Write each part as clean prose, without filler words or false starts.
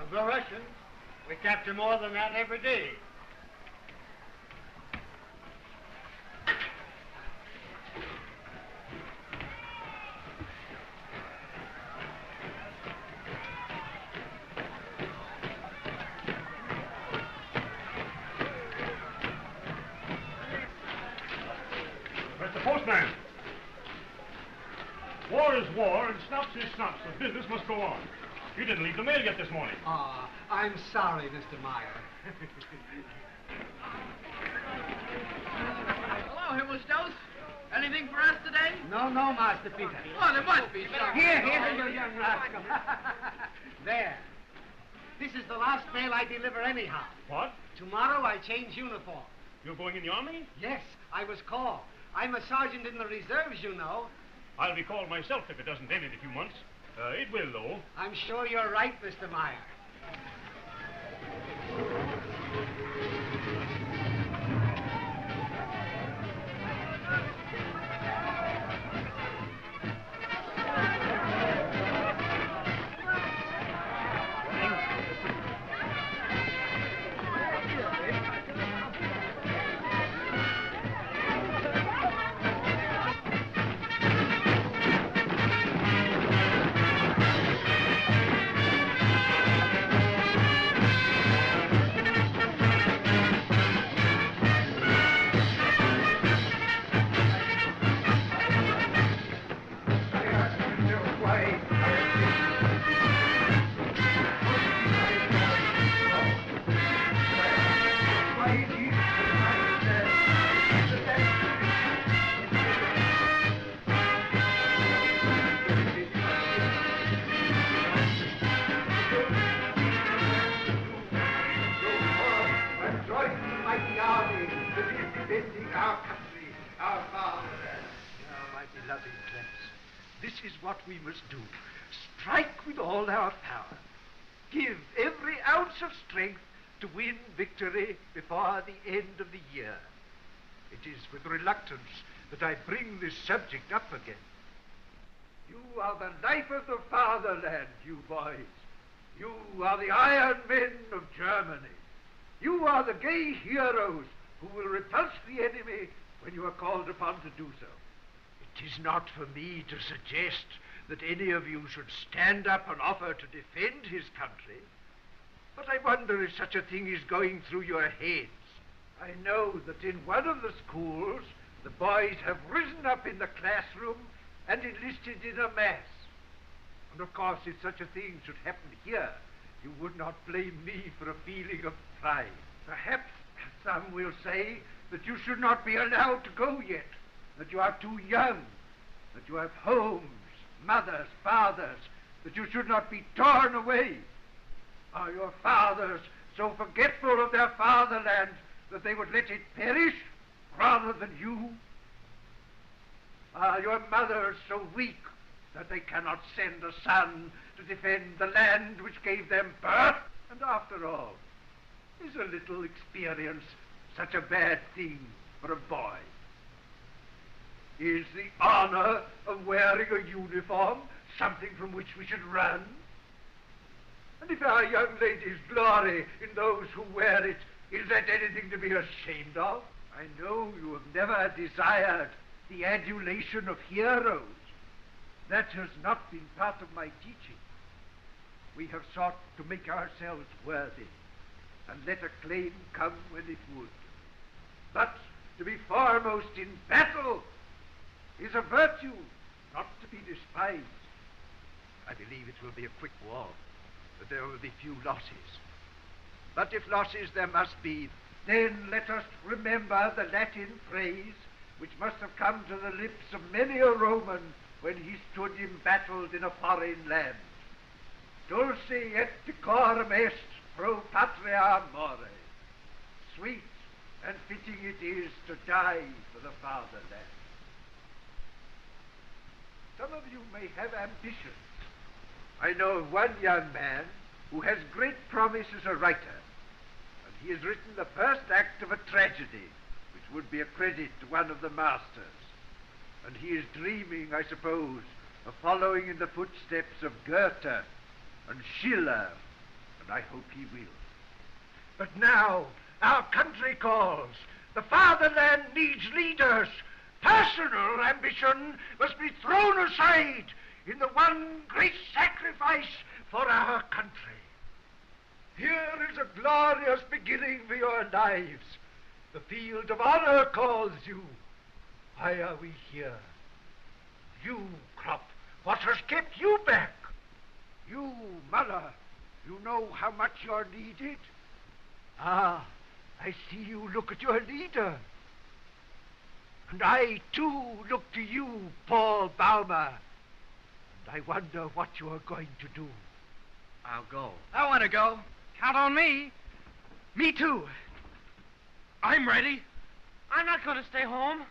Of the Russians, we capture more than that every day. Mr. Postman. War is war, and snops is snops. The business must go on. You didn't leave the mail yet this morning. Ah, I'm sorry, Mr. Meyer. Hello, Herr Mustos. Anything for us today? No, Master Peter. Oh, there must be something. Here, you young rascal. There. This is the last mail I deliver anyhow. What? Tomorrow I change uniform. You're going in the army? Yes, I was called. I'm a sergeant in the reserves, you know. I'll be called myself if it doesn't end in a few months. It will, though. I'm sure you're right, Mr. Meyer. This is what we must do. Strike with all our power. Give every ounce of strength to win victory before the end of the year. It is with reluctance that I bring this subject up again. You are the life of the fatherland, you boys. You are the iron men of Germany. You are the gay heroes who will repulse the enemy when you are called upon to do so. It is not for me to suggest that any of you should stand up and offer to defend his country, but I wonder if such a thing is going through your heads. I know that in one of the schools, the boys have risen up in the classroom and enlisted in a mass. And of course, if such a thing should happen here, you would not blame me for a feeling of pride. Perhaps some will say that you should not be allowed to go yet, that you are too young, that you have homes, mothers, fathers, that you should not be torn away. Are your fathers so forgetful of their fatherland that they would let it perish rather than you? Are your mothers so weak that they cannot send a son to defend the land which gave them birth? And after all, is a little experience such a bad thing for a boy? Is the honor of wearing a uniform something from which we should run? And if our young ladies glory in those who wear it, is that anything to be ashamed of? I know you have never desired the adulation of heroes. That has not been part of my teaching. We have sought to make ourselves worthy, and let acclaim come when it would. But to be foremost in battle is a virtue not to be despised. I believe it will be a quick war, that there will be few losses. But if losses there must be, then let us remember the Latin phrase which must have come to the lips of many a Roman when he stood embattled in a foreign land. Dulce et decorum est pro patria more. Sweet and fitting it is to die for the fatherland. Some of you may have ambitions. I know of one young man who has great promise as a writer, and he has written the first act of a tragedy which would be a credit to one of the masters. And he is dreaming, I suppose, of following in the footsteps of Goethe and Schiller and I hope he will. But now, our country calls. The fatherland needs leaders. Personal ambition must be thrown aside in the one great sacrifice for our country. Here is a glorious beginning for your lives. The field of honor calls you. Why are we here? You, Crop, what has kept you back? You, Mother, you know how much you're needed? Ah, I see you look at your leader. And I, too, look to you, Paul Baumer. And I wonder what you are going to do. I'll go. I want to go. Count on me. Me too. I'm ready. I'm not going to stay home.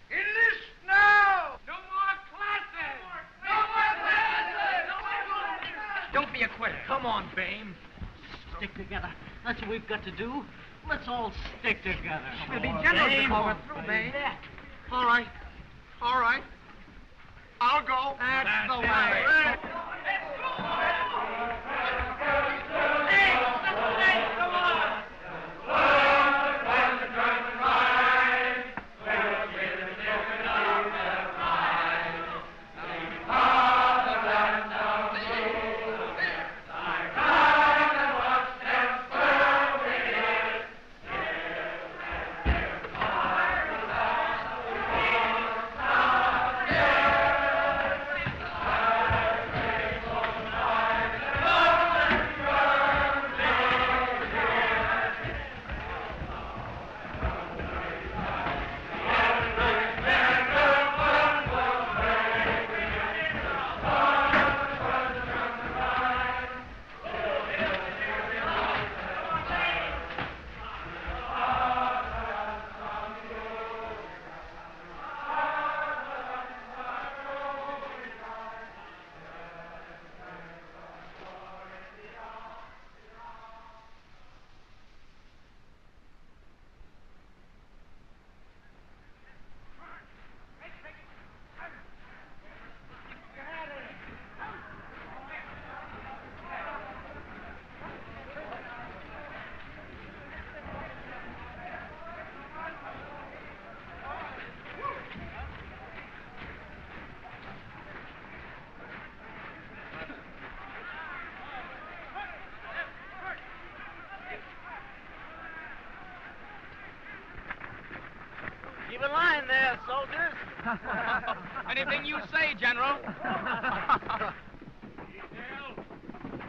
Enlist now! No more classes! Don't be a quitter. Come on, Bame. Stick together. That's what we've got to do. Let's all stick together. We'll be generals before we're through, Bame. All right. All right. I'll go. That's the way. Keep in line there, soldiers. Anything you say, General.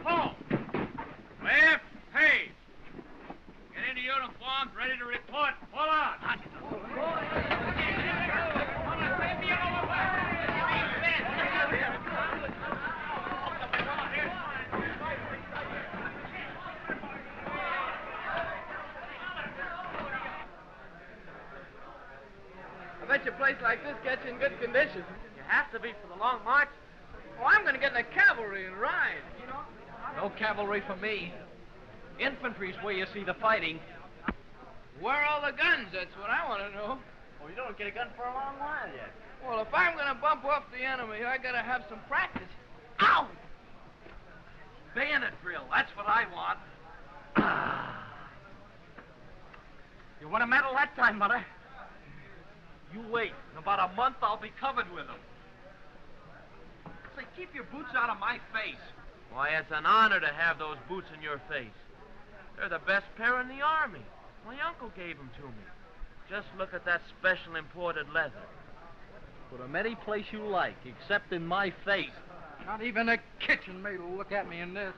Pull. Left, pace. Get into uniforms, ready to report. Pull out. I bet your place like this gets you in good condition. You have to be for the long march. Oh, I'm going to get in the cavalry and ride. No cavalry for me. Infantry's where you see the fighting. Where are all the guns? That's what I want to know. Well, you don't get a gun for a long while yet. Well, if I'm going to bump off the enemy, I got to have some practice. Ow! Bayonet drill, that's what I want. You want a medal that time, Mother? You wait. In about a month, I'll be covered with them. Say, keep your boots out of my face. Why, it's an honor to have those boots in your face. They're the best pair in the Army. My uncle gave them to me. Just look at that special imported leather. Put 'em any place you like, except in my face. Not even a kitchen maid will look at me in this.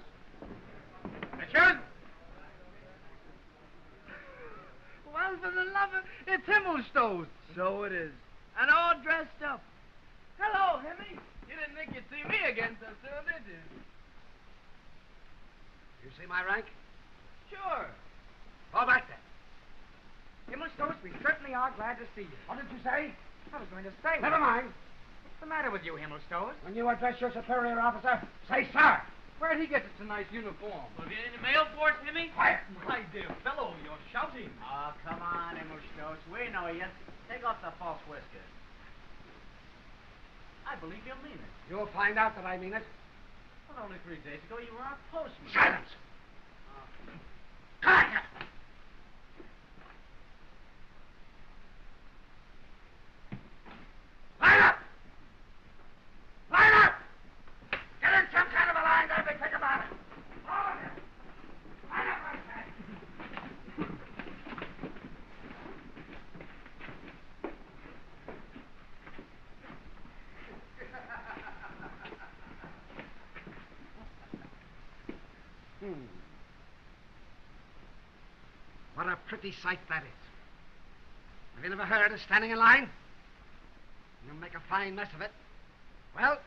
Richard? Well, for the love of... It's Himmelstones. So it is. And all dressed up. Hello, Himmy. You didn't think you'd see me again so soon, did you? You see my rank? Sure. Fall back then. Himmelstones, we certainly are glad to see you. What did you say? I was going to say... Never mind. What's the matter with you, Himmelstones? When you address your superior officer, say sir. Where'd he get such a nice uniform? Was he in the mail force, Himmy? Quiet! My dear fellow, you're shouting. Oh, come on, Himmelstoß. We know you. Take off the false whiskers. I believe you'll mean it. You'll find out that I mean it. Well, only 3 days ago you were our postman. Silence! Come here! Line up! Line up! Get in some kind of a line, don't be quick about it. All of you. Line up like that. What a pretty sight that is. Have you never heard of standing in line? You'll make a fine mess of it. Well,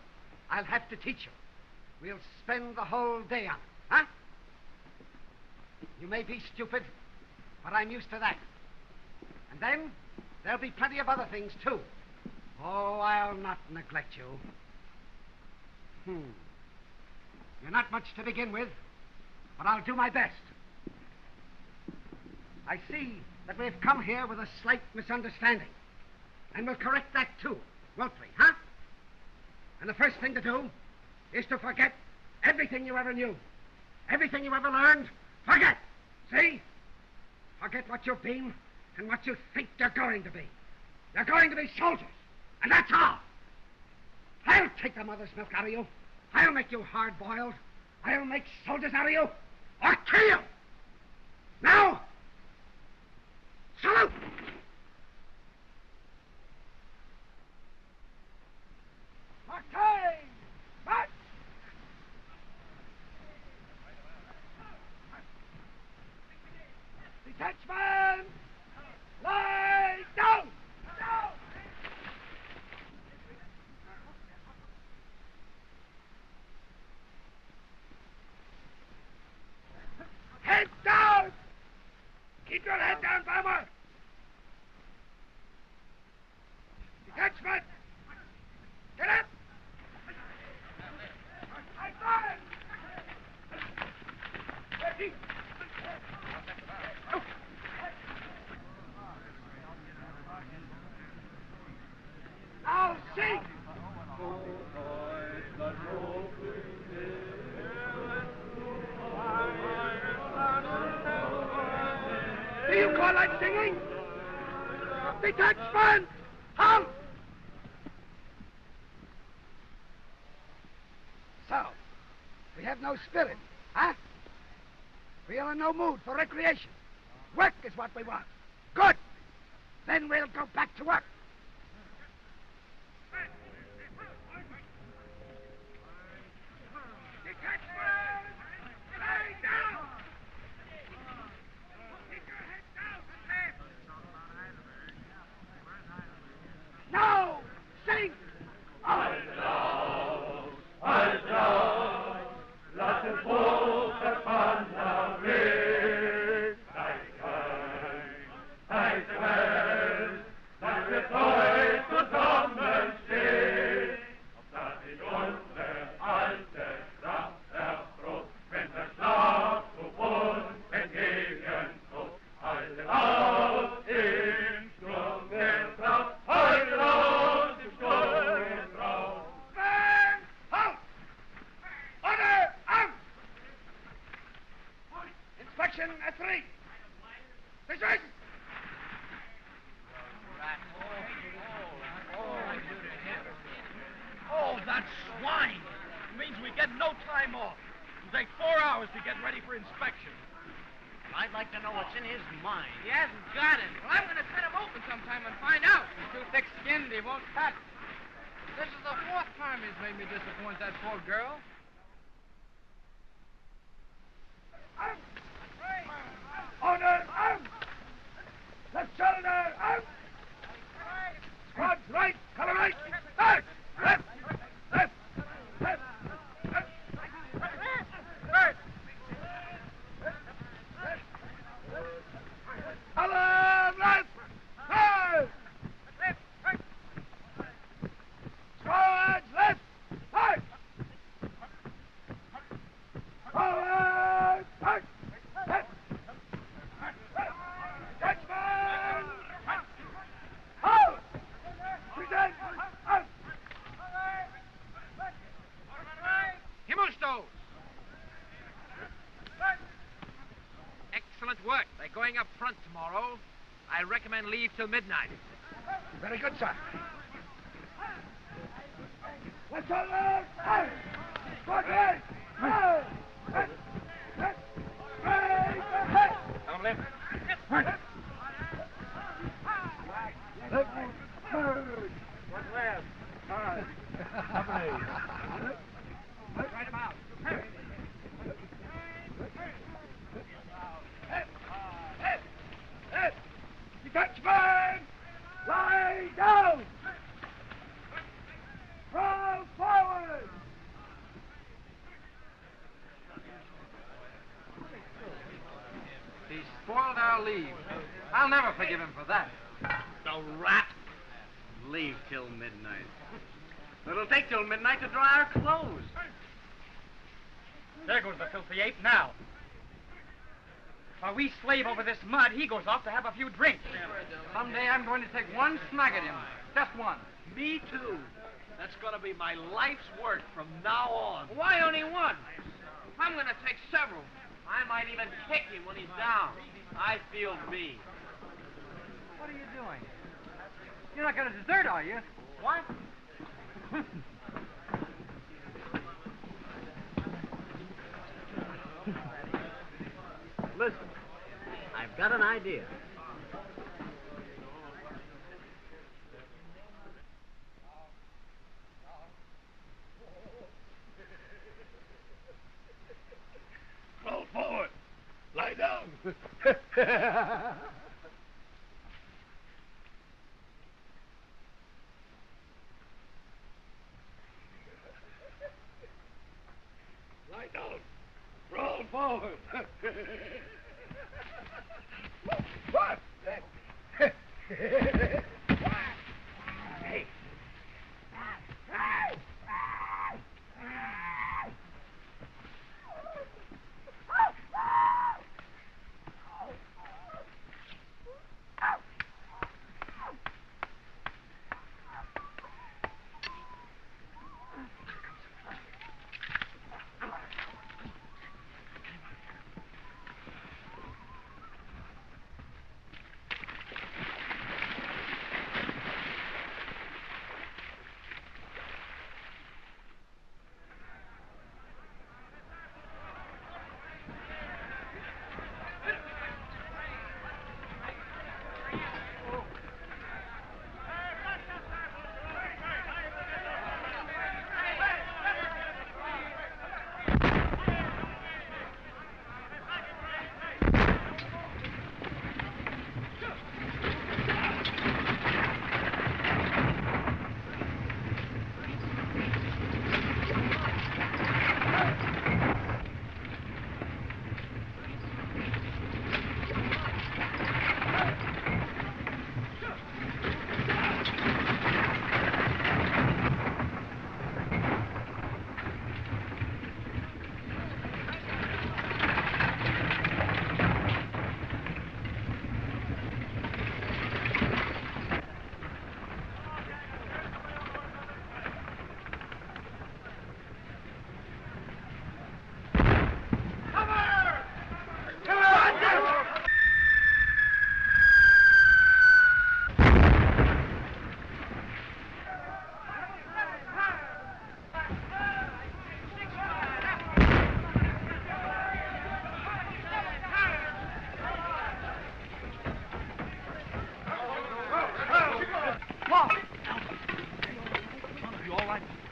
I'll have to teach you. We'll spend the whole day on it, huh? You may be stupid, but I'm used to that. And then there'll be plenty of other things, too. Oh, I'll not neglect you. You're not much to begin with, but I'll do my best. I see that we've come here with a slight misunderstanding. And we'll correct that, too, won't we, huh? And the first thing to do is to forget everything you ever knew. Everything you ever learned, forget. See? Forget what you've been and what you think you're going to be. You're going to be soldiers, and that's all. I'll take the mother's milk out of you. I'll make you hard-boiled. I'll make soldiers out of you, or kill you. Now, salute! Okay, march! Detachment! Lie down! Down! Head down! Keep your head down, bomber! Detachment! Get up! I fire! Ready! Now sing! Do you call that singing? Detachment! Halt! So, we have no spirit, huh? We are in no mood for recreation. Work is what we want. Good. Then we'll go back to work. Detachment! Lie down! Keep your head down, left! Now, sing! Lass es hoch der Fahne weht, heiße Welt, dass wir treu zusammenstehen, dass sich unsere alte Kraft erprobt, wenn der Schlag zu uns entgegenkommt. Haltet aus im Sturm der Kraft, haltet aus im Sturm der Kraft. Halt! Order, out! Inspection at 3. Dismiss! Oh, that swine! It means we get no time off. It'll take 4 hours to get ready for inspection. I'd like to know what's in his mind. He hasn't got it. Well, I'm going to cut him open sometime and find out. He's too thick-skinned, he won't cut. This is the 4th time he's made me disappoint that poor girl. Order, out! Left shoulder, out! Squads right, color right, back! Left, left, left, left, right, color left, right, squads left, right. front tomorrow, I recommend leave till midnight. Very good, sir. Let's go, Lord! Hey! Watch it! Hey! Hey! Hey! Hey! Down left. One left. Hard. Right about. Detachment! Lie down! Roll forward! He spoiled our leave. I'll never forgive him for that. The rat! Leave till midnight. It'll take till midnight to dry our clothes. There goes the filthy ape now. While we slave over this mud, he goes off to have a few drinks. Someday I'm going to take one snug at him. Just one. Me too. That's gonna be my life's work from now on. Why only one? I'm going to take several. I might even kick him when he's down. I feel me. What are you doing? You're not going to desert, are you? What? Listen, I've got an idea. Roll forward. Lie down. Lie down. Roll forward. What? Hey.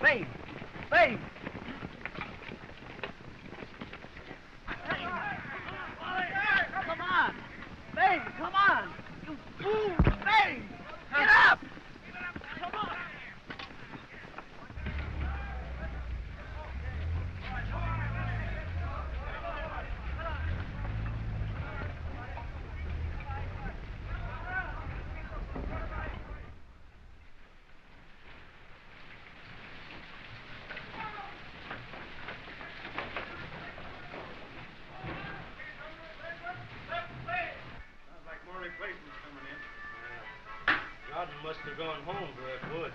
Babe! Babe! Come on! Babe, come on! You fool! Babe! Get up! Come on! Rodden must have gone home for that wood.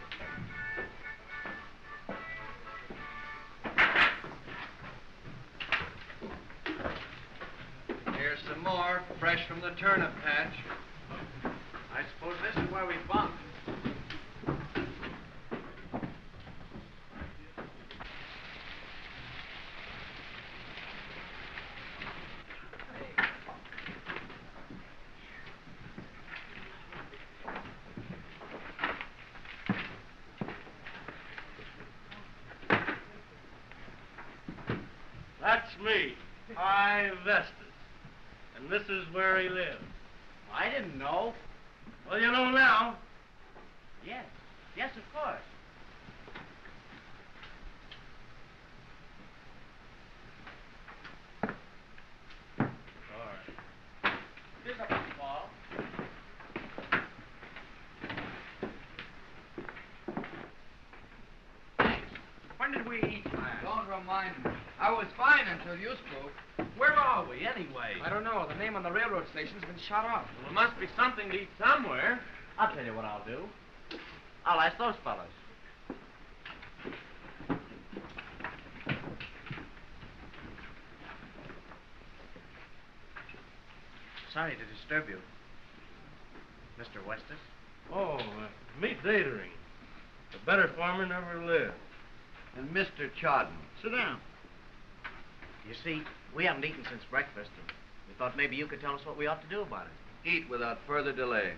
Here's some some more, fresh from the turnip patch. I suppose this is where we bunked. That's me, High Vestas. And this is where he lives. I didn't know. Well, you know now. Yes. Yes, of course. All right. Here's a ball. When did we eat last? Don't remind me. I was fine until you spoke. Where are we, anyway? I don't know. The name on the railroad station's been shut off. Well, there must be something to eat somewhere. I'll tell you what I'll do. I'll ask those fellas. Sorry to disturb you. Mr. Weston? Oh, meet Datering. A better farmer never lived. And Mr. Chawden. Sit down. You see, we haven't eaten since breakfast, and we thought maybe you could tell us what we ought to do about it. Eat without further delay.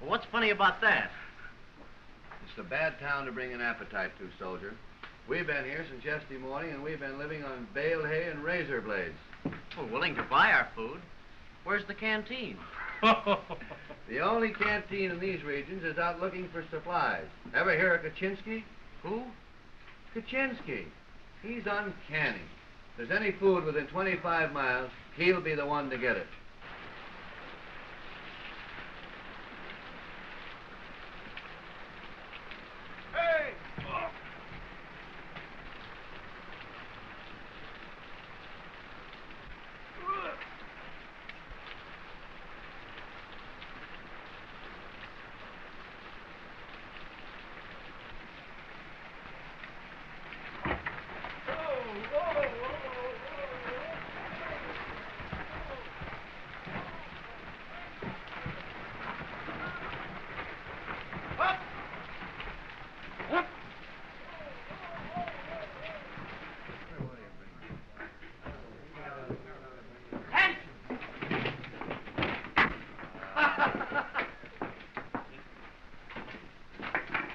Well, what's funny about that? It's a bad town to bring an appetite to, soldier. We've been here since yesterday morning, and we've been living on baled hay and razor blades. We're willing to buy our food. Where's the canteen? The only canteen in these regions is out looking for supplies. Ever hear of Kaczynski? Who? Kaczynski. He's uncanny. If there's any food within 25 miles, he'll be the one to get it. Hey!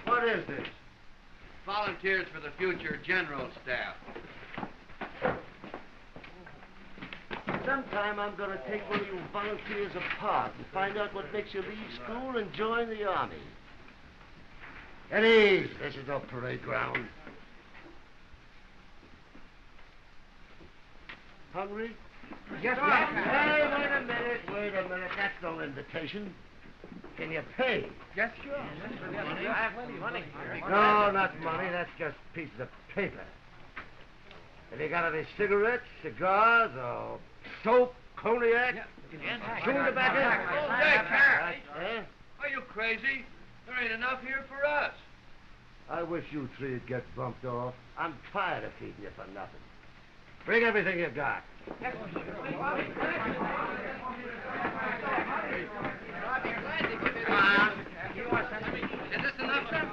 What is this? Volunteers for the future general staff. Sometime I'm going to take one of you volunteers apart and find out what makes you leave school and join the army. At ease. This is no parade ground. Hungry? Yes, Hey, wait a minute. That's no invitation. Can you pay? Yes, sure. I have plenty of money. No, not money. That's just pieces of paper. Have you got any cigarettes, cigars, or soap, cognac? Chewing tobacco? Oh, hey, Cat. Eh? Are you crazy? There ain't enough here for us. I wish you three'd get bumped off. I'm tired of feeding you for nothing. Bring everything you got. Is this enough, sir?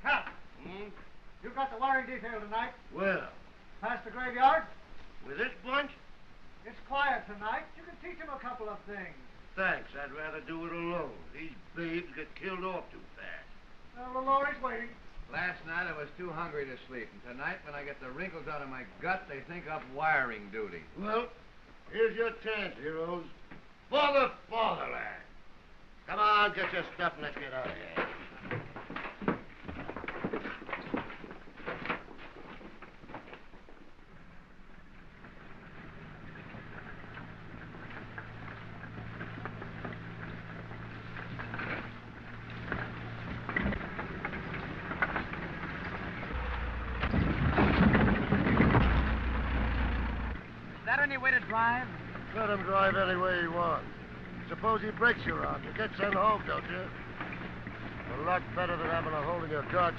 Hal, you got the wiring detail tonight? Well, Past the graveyard? with this bunch? It's quiet tonight. You can teach them a couple of things. Thanks. I'd rather do it alone. These babes get killed off too fast. Well, the Lori's waiting. Last night I was too hungry to sleep, and tonight when I get the wrinkles out of my gut, they think up wiring duty. Well, here's your chance, heroes. For the fatherland. Come on, get your stuff and let's get out of here. any way to drive? Let him drive any way he wants. Suppose he breaks your arm. You get sent home, don't you? A lot better than having a hole in your guts.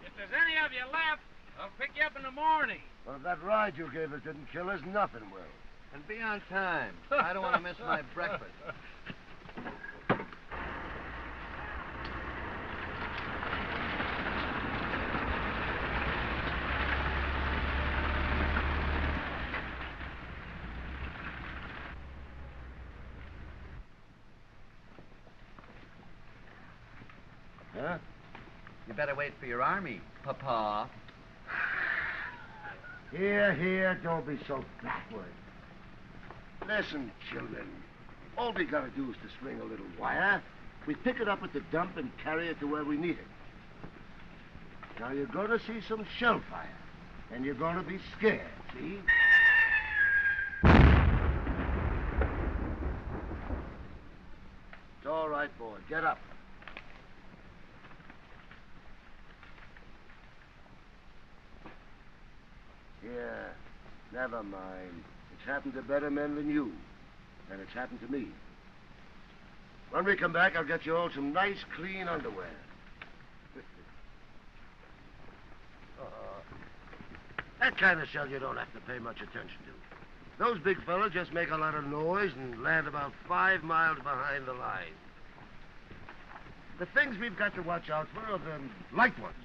If there's any of you left, I'll pick you up in the morning. Well, if that ride you gave us didn't kill us, nothing will. And be on time. I don't want to miss my breakfast. Huh? You better wait for your army, Papa. Here, don't be so backward. Listen, children. All we gotta do is to string a little wire. We pick it up at the dump and carry it to where we need it. Now you're gonna see some shell fire. And you're gonna be scared, see? It's all right, boy. Get up. Yeah, never mind. It's happened to better men than you. And it's happened to me. When we come back, I'll get you all some nice, clean underwear. That kind of shell you don't have to pay much attention to. Those big fellas just make a lot of noise and land about 5 miles behind the line. The things we've got to watch out for are the light ones.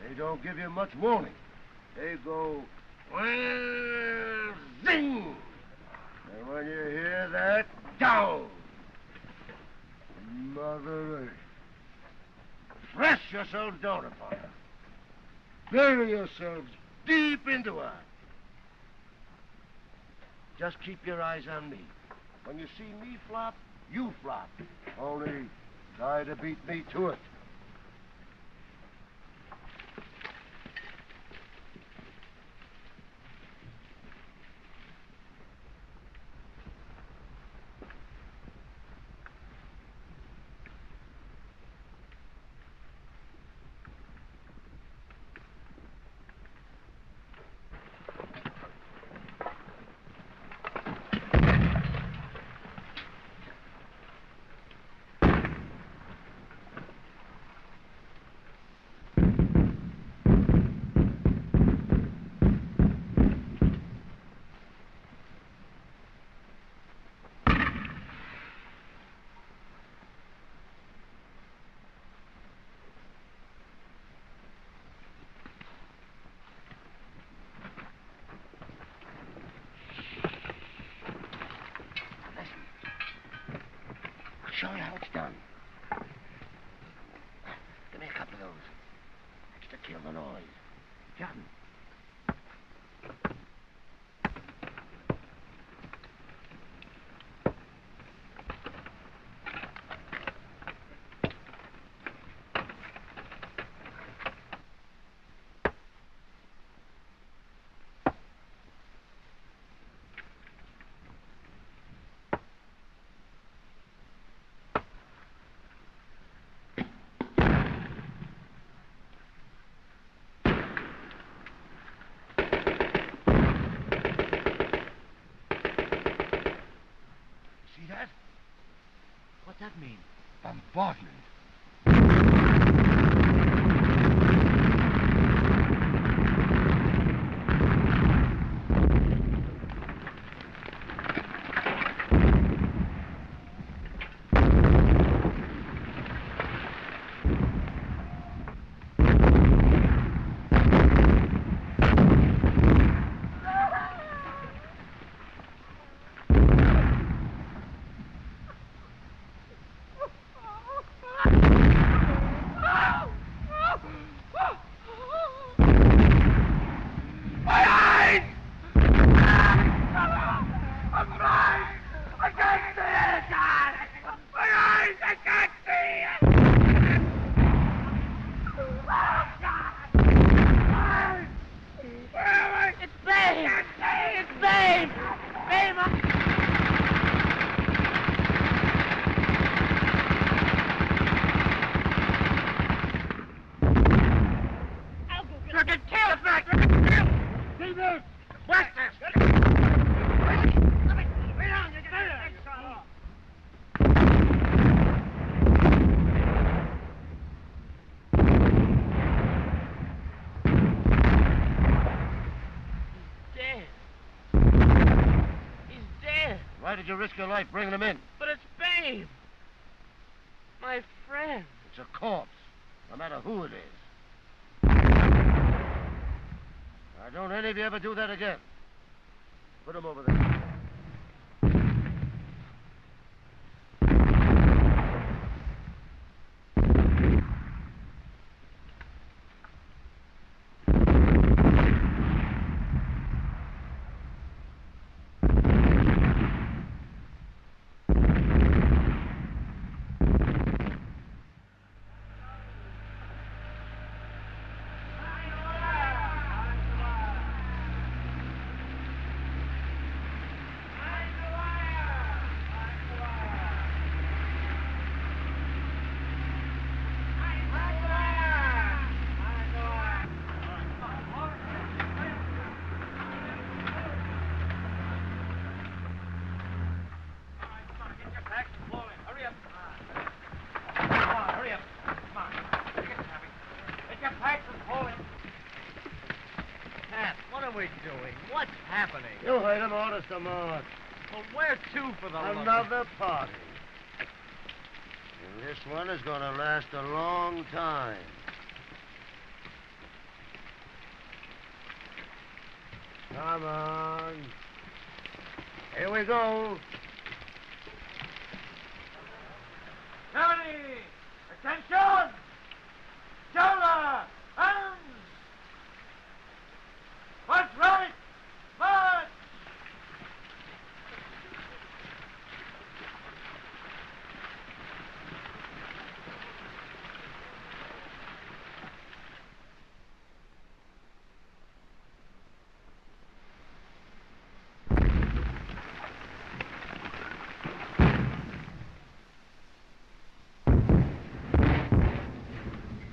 They don't give you much warning. They go, well, zing! And when you hear that, down! Mother Earth. Press yourselves down upon her. Bury yourselves deep into her. Just keep your eyes on me. When you see me flop, you flop. Only try to beat me to it. Show you how it's done. Give me a couple of those. That's to kill the noise. John. What's that mean? Bombardment. you risk your life bringing him in? But it's Babe. My friend. It's a corpse, no matter who it is. Now, don't any of you ever do that again. Put him over there. What's happening? You heard him, orders to march. Well, where to for the love of... Another party. And this one is going to last a long time. Come on. Here we go. Ready! Attention! Shoulder! Hands! What's right? March!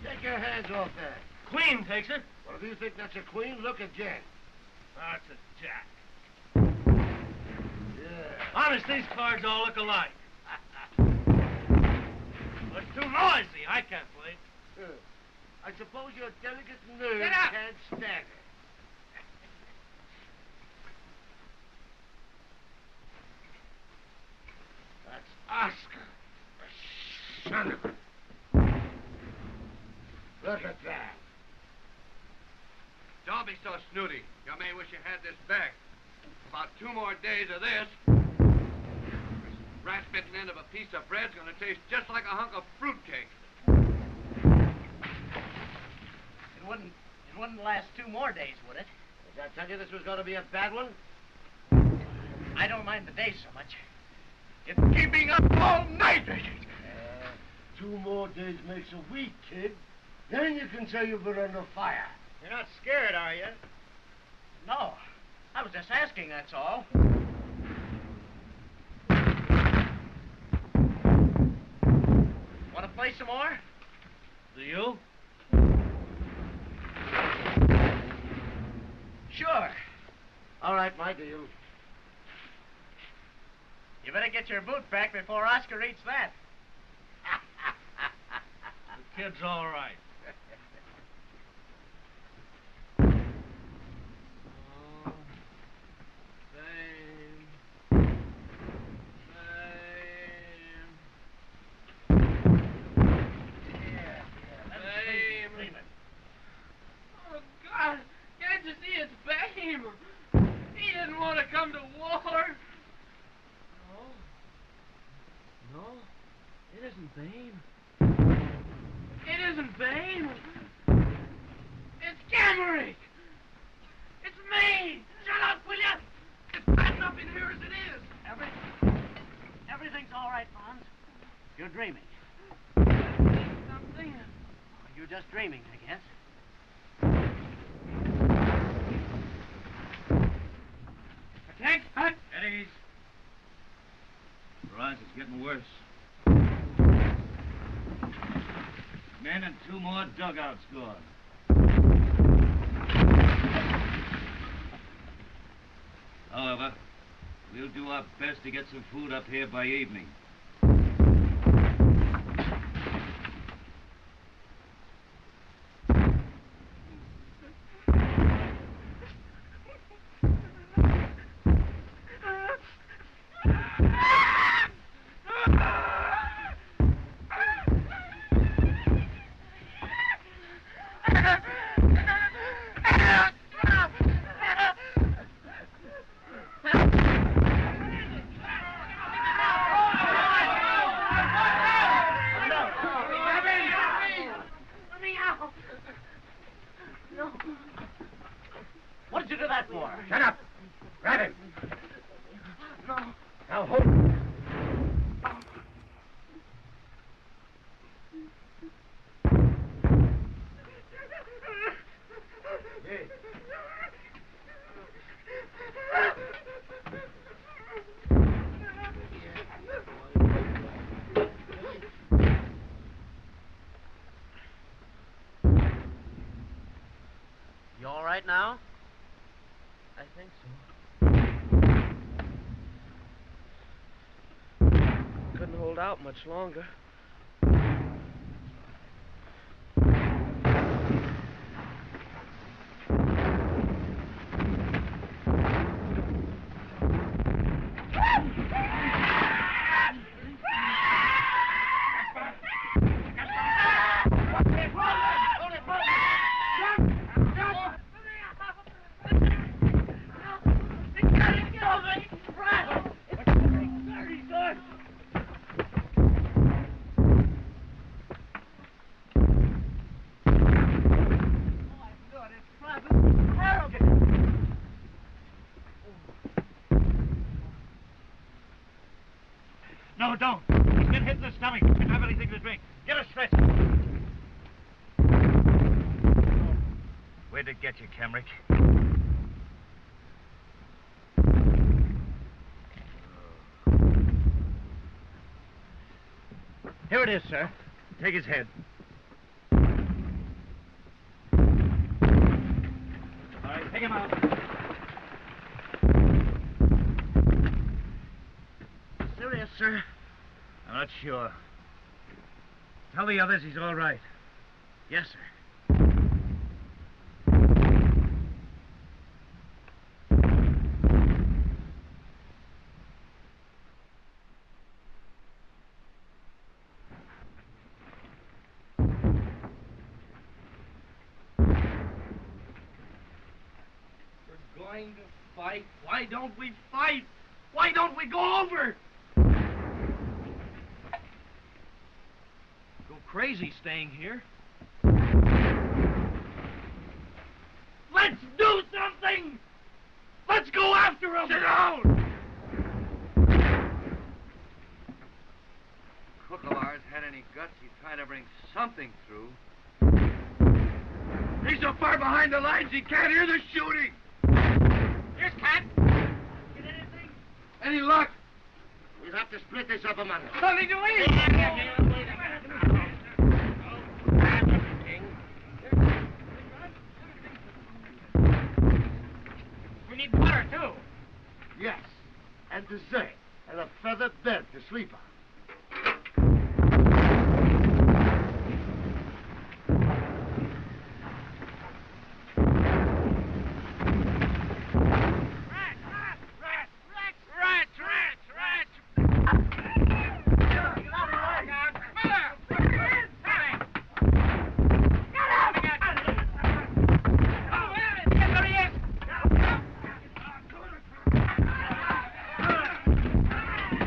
Take your hands off that. Queen takes it. Well, if you think that's a queen, look at Jen. That's a jack. Yeah. Honest, these cards all look alike. But it's too noisy. I can't play. I suppose your delicate nerves Get up! can't stand it. That's Oscar. The son of a... Look at that. Don't be so snooty. You may wish you had this back. About 2 more days of this. This rat-bitten end of a piece of bread's gonna taste just like a hunk of fruitcake. It wouldn't last 2 more days, would it? Did I tell you this was going to be a bad one? I don't mind the day so much. It's keeping up all night. 2 more days makes a week, kid. Then you can say you've been under fire. You're not scared, are you? No. I was just asking, that's all. Want to play some more? Do you? Sure. All right, my deal. You better get your boot back before Oscar eats that. The kid's all right. He didn't want to come to war. No, it isn't Babe. It isn't Babe. It's Gamerick. It's me. Shut up, will you? It's bad enough in here as it is. Everything's all right, Fonz. You're dreaming. Something. You're just dreaming, I guess. Attack! Hut! Eddie's. Rise is getting worse. Men and 2 more dugouts gone. However, we'll do our best to get some food up here by evening. hold out much longer. No, don't. He's been hit in the stomach. Doesn't have anything to drink. Get a stretcher. Where'd it get you, Camrick? Here it is, sir. Take his head. All right, take him out. Serious, sir? I'm not sure. Tell the others he's all right. Yes, sir. We're going to fight. Why don't we fight? Why don't we go over? Go crazy staying here. Let's do something! Let's go after him! Sit down! Cook of ours had any guts, he'd try to bring something through. He's so far behind the lines he can't hear the shooting! Here's Cat. Get anything? Any luck? We'll have to split this up among us. Something to eat! We need butter, too. Yes, and dessert, and a feather bed to sleep on.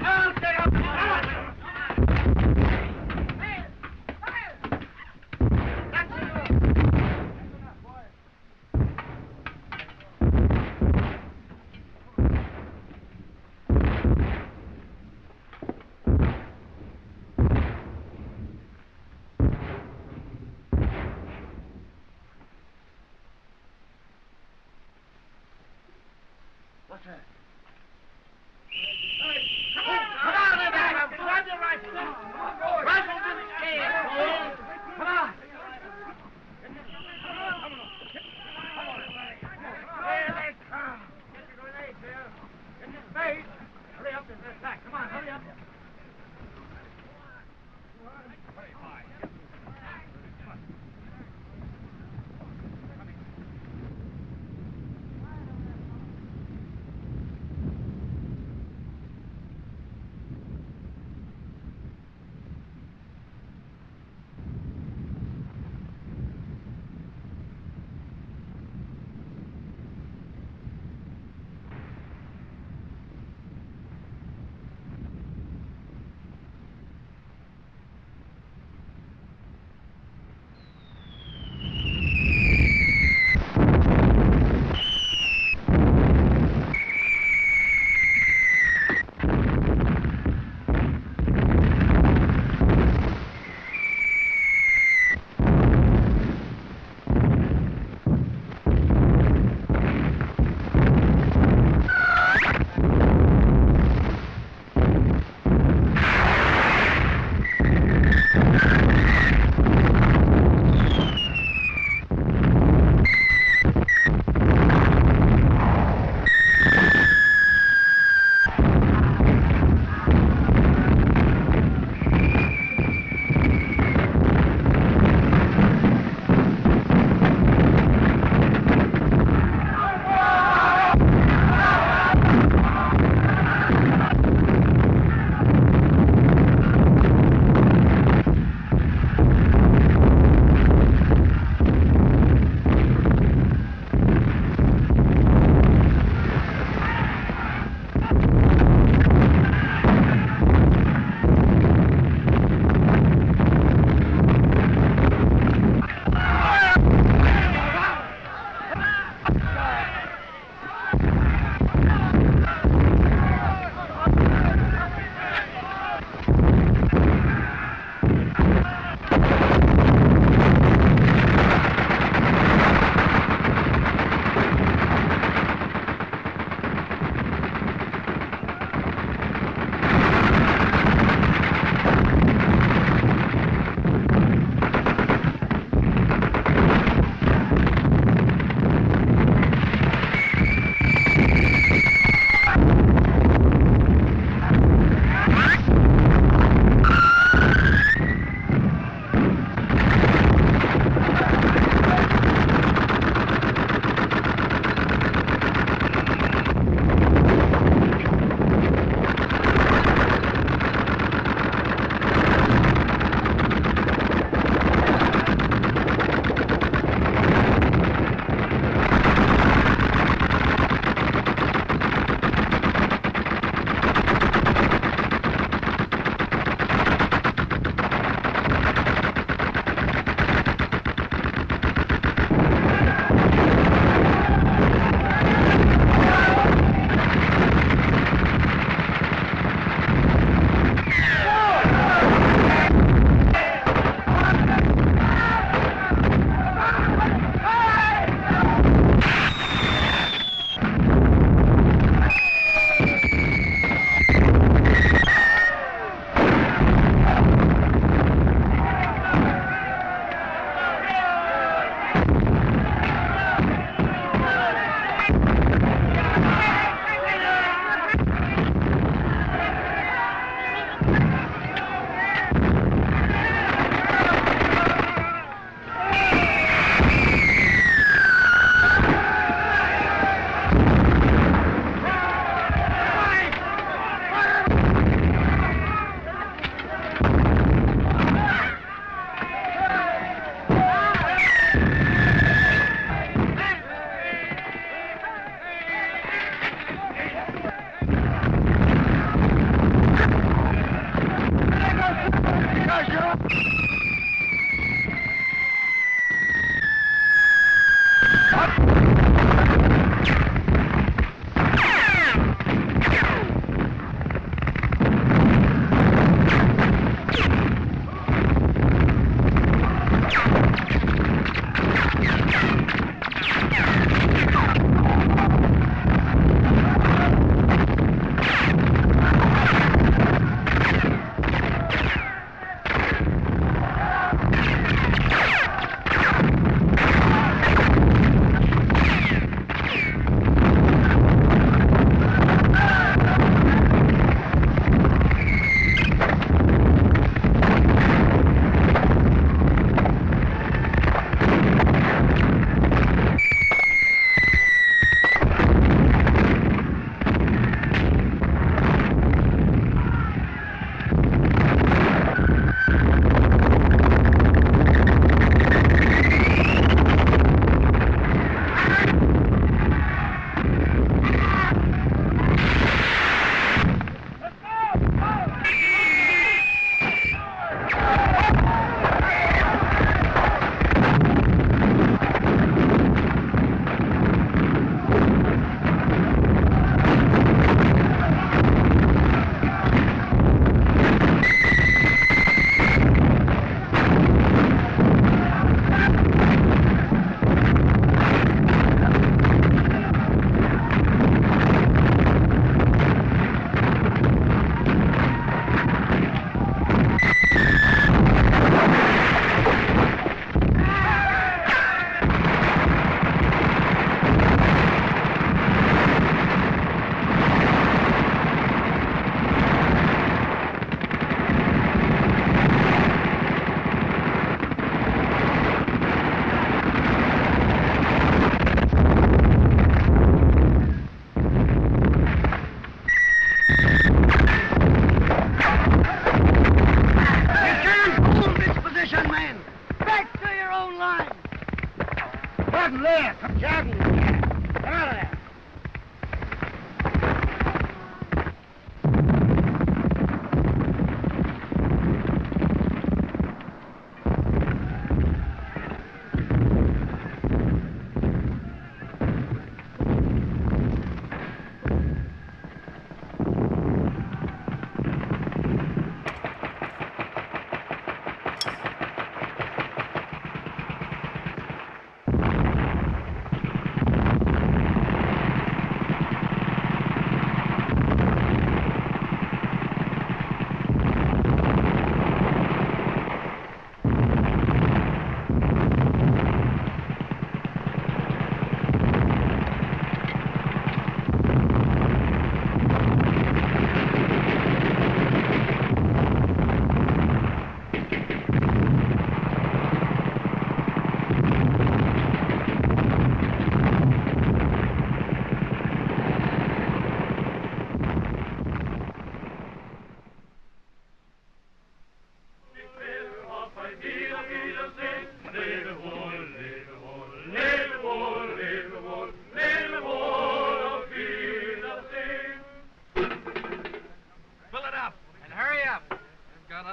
I'll stay up.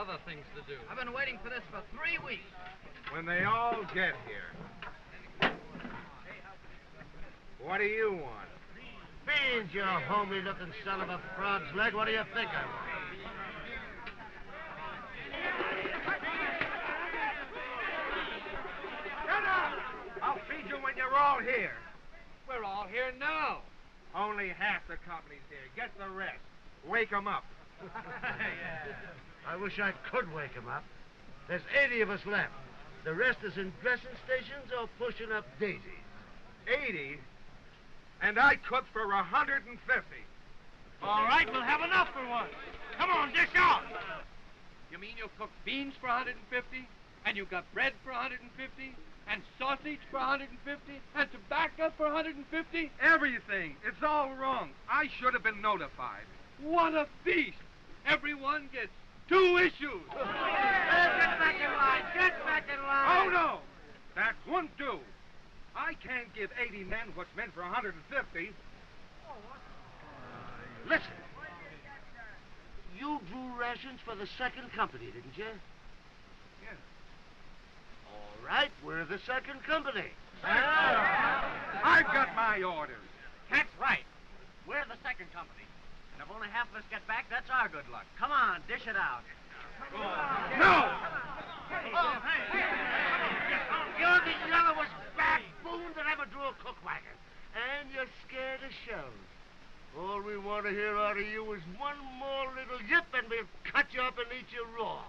other things to do. I've been waiting for this for 3 weeks. When they all get here. What do you want? Beans, you homely-looking son of a frog's leg. What do you think I want? Shut up! I'll feed you when you're all here. We're all here now. Only half the company's here. Get the rest. Wake 'em up. I wish I could wake him up. There's 80 of us left. The rest is in dressing stations or pushing up daisies. 80? And I cook for 150. All right, we'll have enough for once. Come on, dish out. You mean you'll cook beans for 150? And you got bread for 150? And sausage for 150? And tobacco for 150? Everything. It's all wrong. I should have been notified. What a feast! Everyone gets 2 issues. Get back in line. Get back in line. Oh, no. That won't do. I can't give 80 men what's meant for 150. Listen. You drew rations for the second company, didn't you? Yes. All right, we're the second company. I've got my orders. That's right. We're the second company. And if only half of us get back, that's our good luck. Come on, dish it out. No! You're the yellowest baboon that ever drew a cook wagon. And you're scared of shells. All we want to hear out of you is one more little yip and we'll cut you up and eat you raw.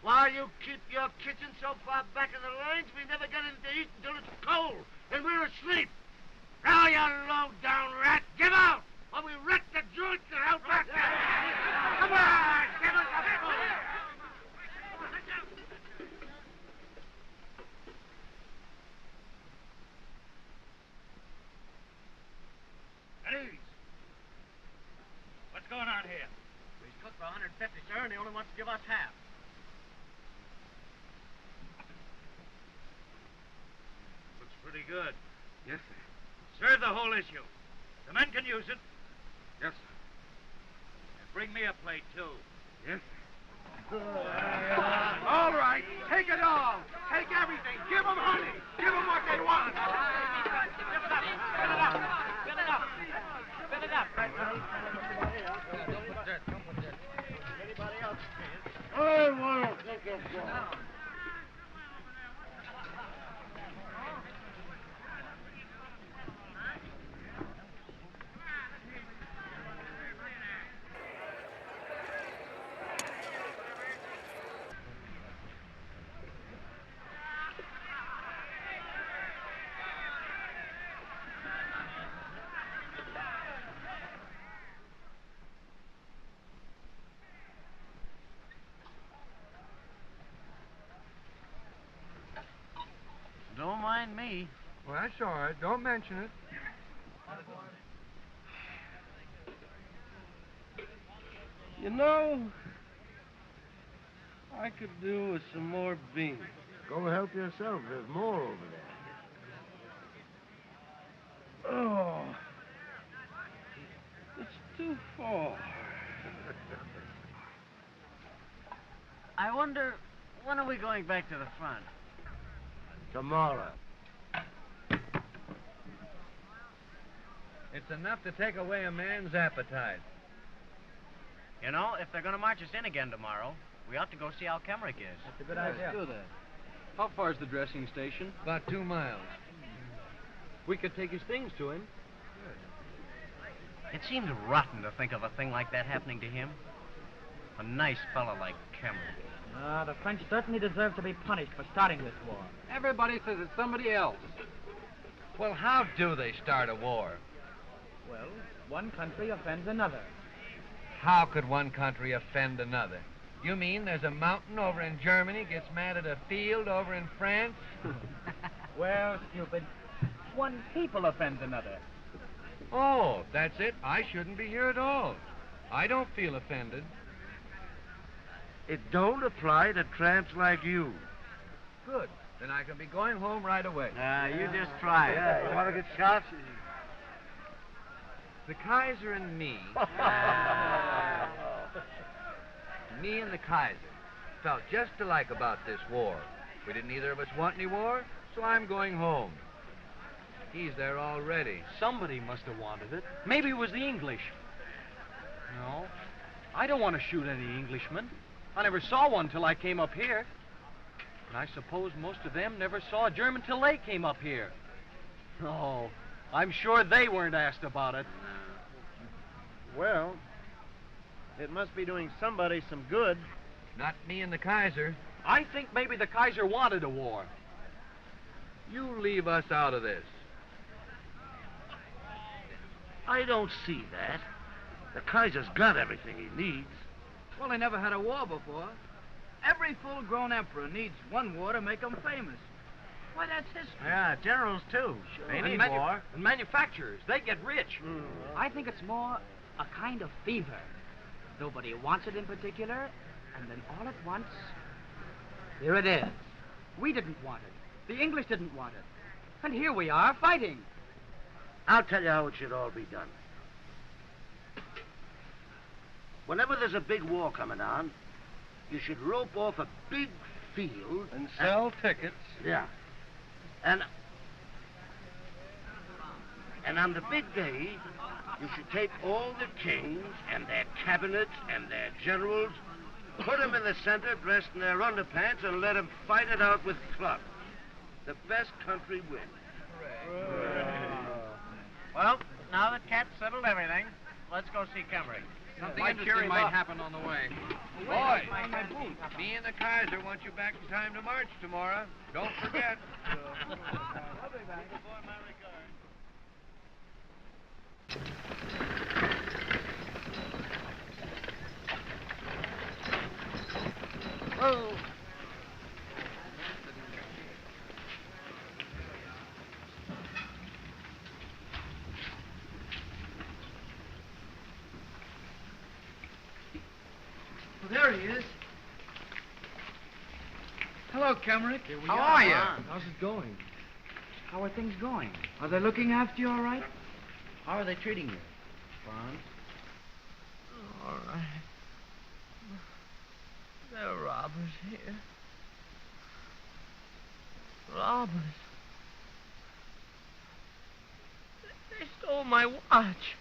While you keep your kitchen so far back in the lines, we never get anything to eat until it's cold and we're asleep. Now, you low-down rat, give out! Or we wreck the joint and out back there. Come on, give us a food. Eddie! What's going on here? He's cooked for 150, sir, and he only wants to give us half. Looks pretty good. Yes, sir. Serve the whole issue. The men can use it. Yes, sir. And bring me a plate, too. Yes, sir. All right. Take it all. Take everything. Give them honey. Give them what they want. Fill it up. Fill it up. Fill it up. Fill it up. Don't put that. Anybody else? I want to take a ball. Don't mind me. Well, that's all right. Don't mention it. You know, I could do with some more beans. Go help yourself. There's more over there. Oh, it's too far. I wonder, when are we going back to the front? Tomorrow. It's enough to take away a man's appetite. You know, if they're going to march us in again tomorrow, we ought to go see how Kemrick is. That's a good idea. Let's do that. How far is the dressing station? About 2 miles. We could take his things to him. It seems rotten to think of a thing like that happening to him. A nice fellow like Kemrick. The French certainly deserve to be punished for starting this war. Everybody says it's somebody else. Well, how do they start a war? Well, one country offends another. How could one country offend another? You mean there's a mountain over in Germany gets mad at a field over in France? Well, stupid, one people offends another. Oh, that's it. I shouldn't be here at all. I don't feel offended. It don't apply to tramps like you. Good. Then I can be going home right away. You just try it. Yeah, you want to get shot? The Kaiser and me. Me and the Kaiser. felt just alike about this war. We didn't either of us want any war, so I'm going home. He's there already. Somebody must have wanted it. Maybe it was the English. No, I don't want to shoot any Englishmen. I never saw one till I came up here. And I suppose most of them never saw a German till they came up here. Oh, I'm sure they weren't asked about it. Well, it must be doing somebody some good. Not me and the Kaiser. I think maybe the Kaiser wanted a war. You leave us out of this. I don't see that. The Kaiser's got everything he needs. Well, they never had a war before. Every full-grown emperor needs one war to make him famous. Why, that's history. Yeah, generals, too. They need war. And manufacturers, they get rich. I think it's more a kind of fever. Nobody wants it in particular, and then all at once, here it is. We didn't want it. The English didn't want it. And here we are, fighting. I'll tell you how it should all be done. Whenever there's a big war coming on, you should rope off a big field... And sell tickets. Yeah. And on the big day, you should take all the kings and their cabinets and their generals, put them in the center dressed in their underpants, and let them fight it out with clubs. The best country wins. Well, now that Cat's settled everything, let's go see Cumry. Something interesting might happen on the way. Boys, me and the Kaiser want you back in time to march tomorrow. Don't forget. Oh. Well, there he is. Hello, Kemrick. How are you? How's it going? How are things going? Are they looking after you all right? How are they treating you, Franz? All right. There are robbers here. Robbers. They stole my watch.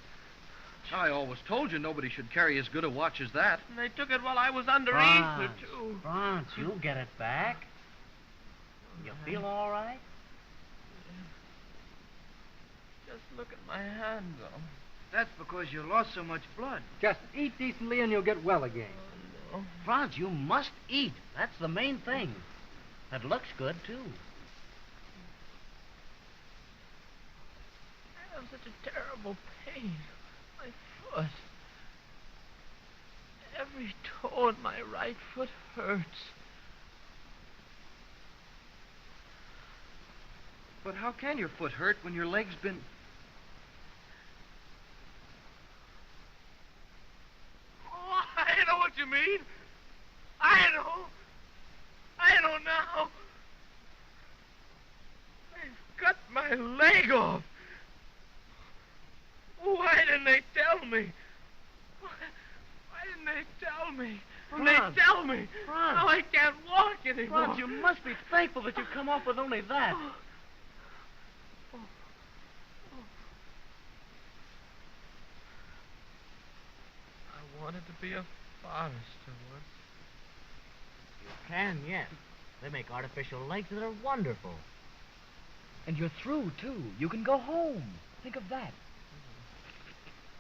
I always told you nobody should carry as good a watch as that. And they took it while I was underneath, too. Franz, you'll get it back. You feel all right? Just look at my hand, though. That's because you lost so much blood. Just eat decently and you'll get well again. Oh, Franz, you must eat. That's the main thing. It looks good, too. I have such a terrible pain. My foot. Every toe in my right foot hurts. But how can your foot hurt when your leg's been... Oh, I know what you mean. I know now. They've cut my leg off. Why didn't they tell me? Why didn't they tell me? When they tell me, now I can't walk anymore. Franz, you must be thankful that you come off with only that. I wanted to be a forester once. You can, yes. They make artificial legs that are wonderful. And you're through, too. You can go home. Think of that.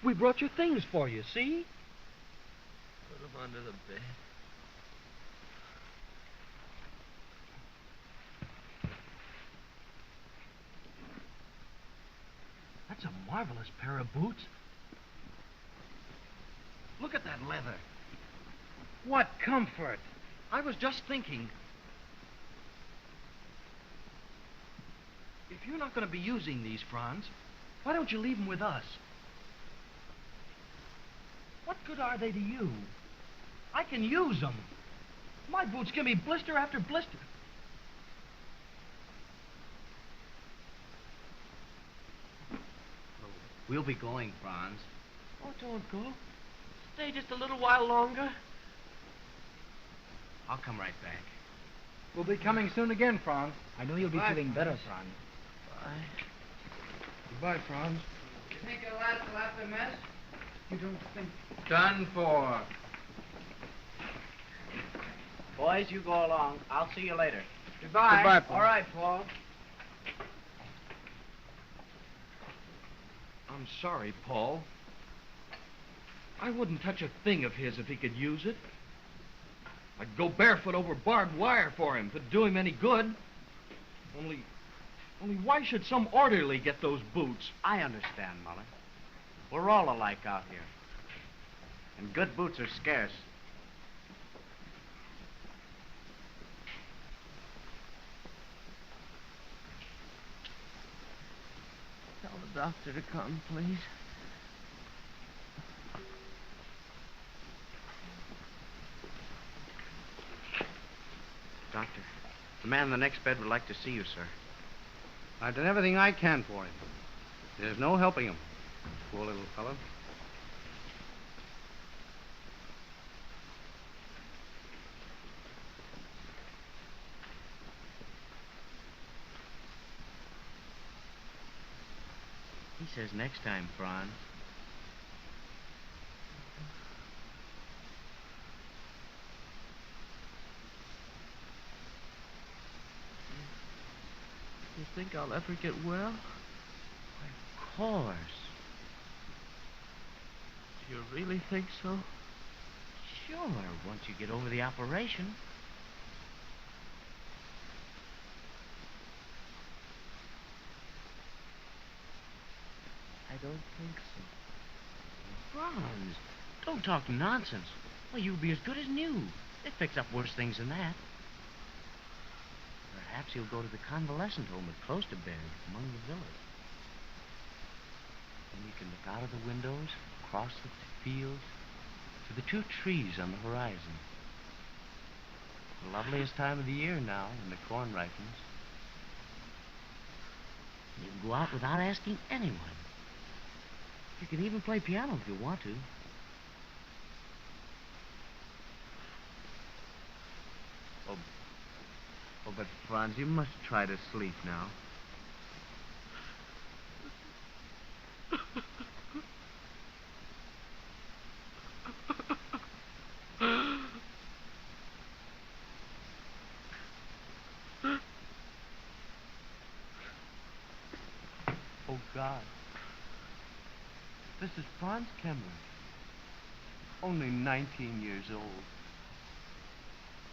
We brought your things for you, see? Put them under the bed. That's a marvelous pair of boots. Look at that leather. What comfort. I was just thinking. If you're not going to be using these, Franz, why don't you leave them with us? What good are they to you? I can use them. My boots give me blister after blister. We'll be going, Franz. Oh, don't go. Stay just a little while longer. I'll come right back. We'll be coming soon again, Franz. I know you'll be Goodbye, feeling better, Franz. Franz. Goodbye, Franz. You think it'll last till after mess? You don't think... Done for. Boys, you go along. I'll see you later. Goodbye. Goodbye, Paul. All right, Paul. I'm sorry, Paul. I wouldn't touch a thing of his if he could use it. I'd go barefoot over barbed wire for him if it'd do him any good. Only why should some orderly get those boots? I understand, Muller. We're all alike out here. And good boots are scarce. Tell the doctor to come, please. Doctor, the man in the next bed would like to see you, sir. I've done everything I can for him. There's no helping him. Poor little fellow. He says next time, Franz. You think I'll ever get well? Of course. Do you really think so? Sure, once you get over the operation. I don't think so. Franz, don't talk nonsense. Well, you'll be as good as new. They fix up worse things than that. Perhaps he'll go to the convalescent home at Klosterberg, among the villas. And you can look out of the windows, across the fields, to the 2 trees on the horizon. The loveliest time of the year now, when the corn ripens. You can go out without asking anyone. You can even play piano if you want to. Oh, but Franz, you must try to sleep now. Oh, God. This is Franz Kemmer. Only 19 years old.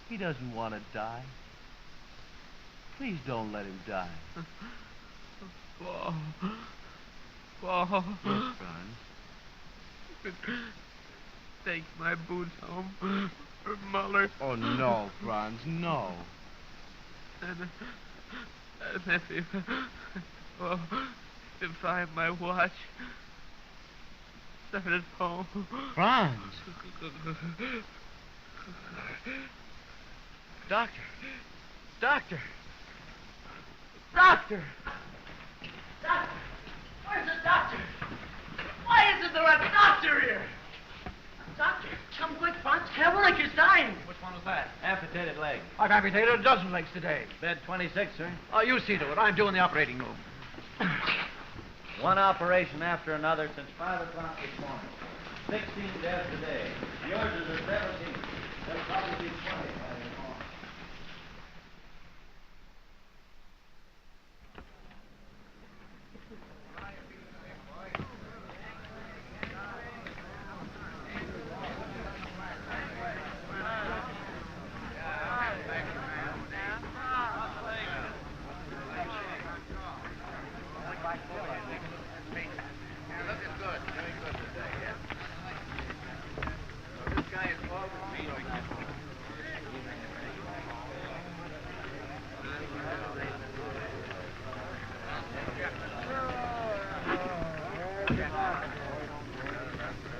He doesn't want to die. Please don't let him die. Paul. Paul. Yes, Franz. Take my boots home for Muller. Oh, no, Franz, no. And if I have my watch, send it home. Franz. Doctor. Doctor. Doctor! Doctor! Where's the doctor? Why isn't there a doctor here? Doctor, come quick, Franz. Caroline is dying. Which one was that? Amputated leg. I've amputated a dozen legs today. Bed 26, sir. Oh, you see to it. I'm doing the operating room. One operation after another since 5 o'clock this morning. 16 deaths a day. Yours is a 17. There'll probably be 20 by the morning.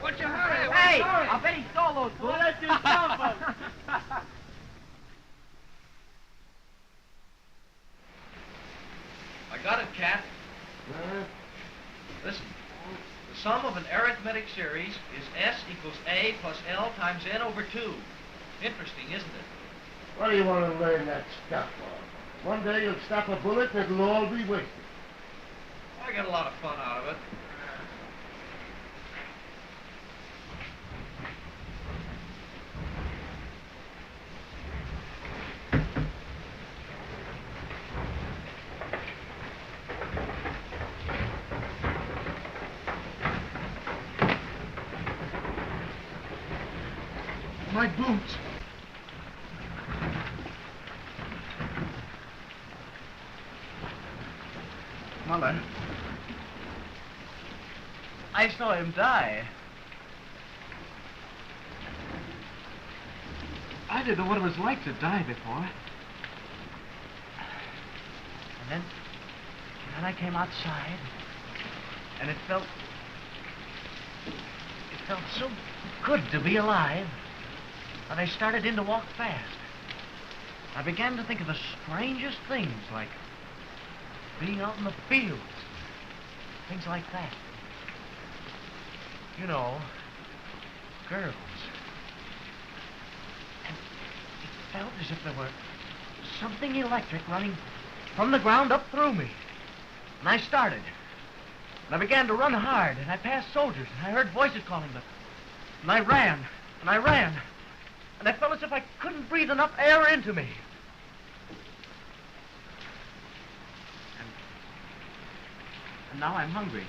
What's your hurry? Hey! I bet he stole those boots. Let's just dump 'em. I got it, Cat. Listen. The sum of an arithmetic series is S equals A plus L times N over 2. Interesting, isn't it? What do you want to learn that stuff for? One day you'll stop a bullet and it'll all be wasted. I get a lot of fun out of it. My boots. Muller, I saw him die. I didn't know what it was like to die before. And then I came outside, and it felt so good to be alive that I started in to walk fast. I began to think of the strangest things, like being out in the fields, things like that. You know, girls. And it felt as if there were something electric running from the ground up through me. And I started. And I began to run hard, and I passed soldiers, and I heard voices calling me. And I ran, and I ran. And I felt as if I couldn't breathe enough air into me. And now I'm hungry.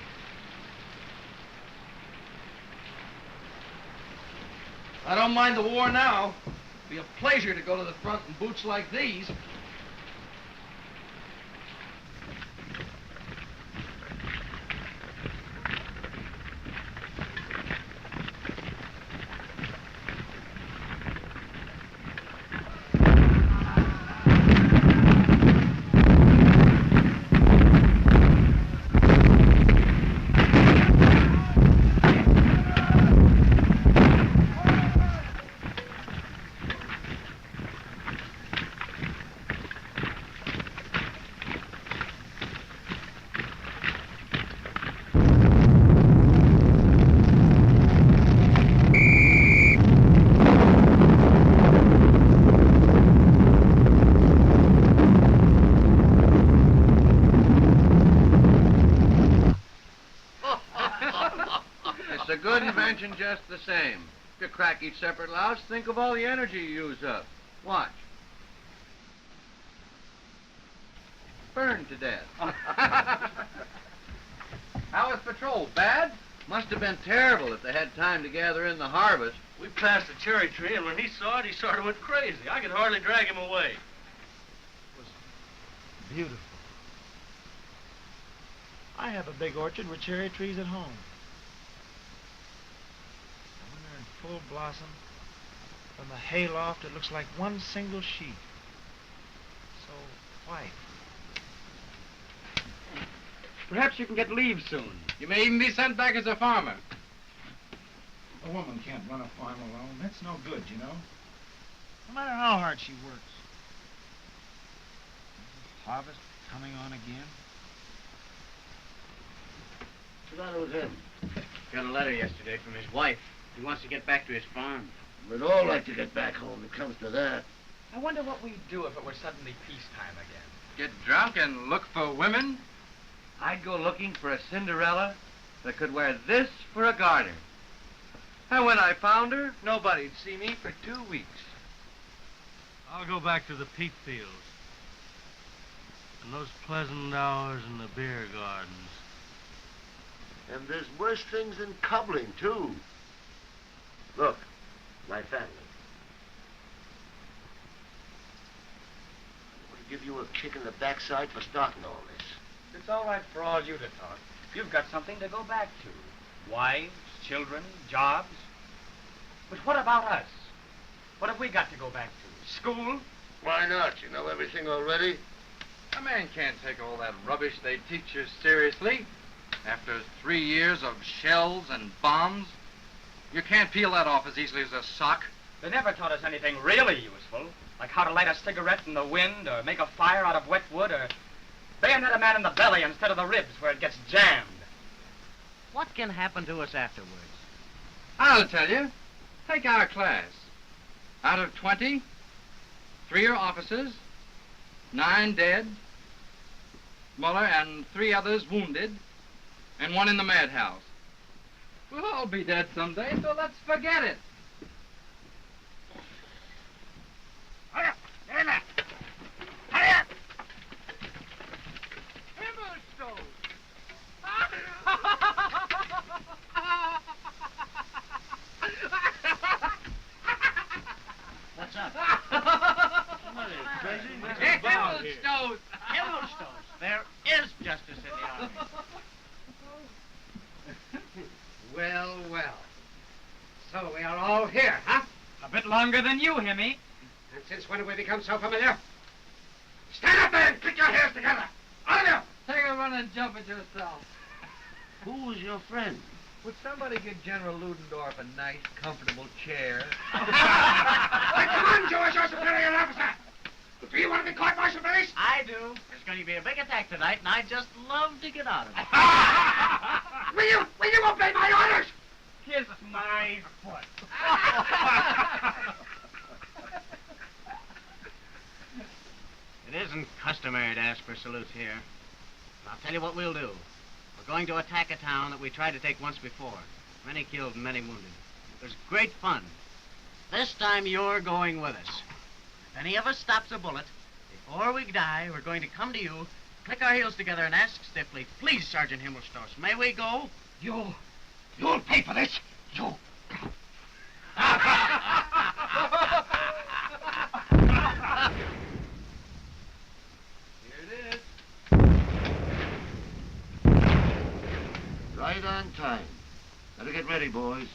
I don't mind the war now. It'd be a pleasure to go to the front in boots like these. Just the same. If you crack each separate louse, think of all the energy you use up. Watch. Burned to death. How was patrol? Bad? Must have been terrible if they had time to gather in the harvest. We passed a cherry tree, and when he saw it, he sort of went crazy. I could hardly drag him away. It was beautiful. I have a big orchard with cherry trees at home. Full blossom. From the hayloft, it looks like one single sheet. So white. Perhaps you can get leave soon. You may even be sent back as a farmer. A woman can't run a farm alone. That's no good, you know. No matter how hard she works. Harvest coming on again. So that was him. Got a letter yesterday from his wife. He wants to get back to his farm. We'd all like to get back home. It comes to that. I wonder what we'd do if it were suddenly peacetime again. Get drunk and look for women? I'd go looking for a Cinderella that could wear this for a garter. And when I found her, nobody'd see me for 2 weeks. I'll go back to the peat fields. And those pleasant hours in the beer gardens. And there's worse things than cobbling, too. Look, my family. I want to give you a kick in the backside for starting all this. It's all right for all you to talk. You've got something to go back to. Wives, children, jobs. But what about us? What have we got to go back to? School? Why not? You know everything already? A man can't take all that rubbish they teach you seriously. After 3 years of shells and bombs, you can't peel that off as easily as a sock. They never taught us anything really useful, like how to light a cigarette in the wind, or make a fire out of wet wood, or bayonet a man in the belly instead of the ribs where it gets jammed. What can happen to us afterwards? I'll tell you. Take our class. Out of 20, 3 are officers, 9 dead, Muller and 3 others wounded, and 1 in the madhouse. We'll all be dead someday, so let's forget it. Hurry up! Get in there! Hurry up! Himmelstones! What's up? Somebody crazy? Himmelstones! Himmelstones! There is justice in the army. Well, well. So we are all here, huh? A bit longer than you, Himmy. And since when have we become so familiar? Stand up there and click your heels together! All of you! Take a run and jump it yourself. Who was your friend? Would somebody get General Ludendorff a nice, comfortable chair? Hey, come on, Joe, as your superior officer! Do you want to be court-martialed for this? I do. There's going to be a big attack tonight, and I'd just love to get out of it. Will you obey my orders? Kiss my foot. It isn't customary to ask for salutes here. I'll tell you what we'll do. We're going to attack a town that we tried to take once before. Many killed and many wounded. It was great fun. This time you're going with us. If any of us stops a bullet, before we die, we're going to come to you, click our heels together, and ask stiffly, "Please, Sergeant Himmelstoss, may we go?" You'll pay for this. You. Here it is. Right on time. Better get ready, boys.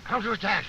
Counterattack.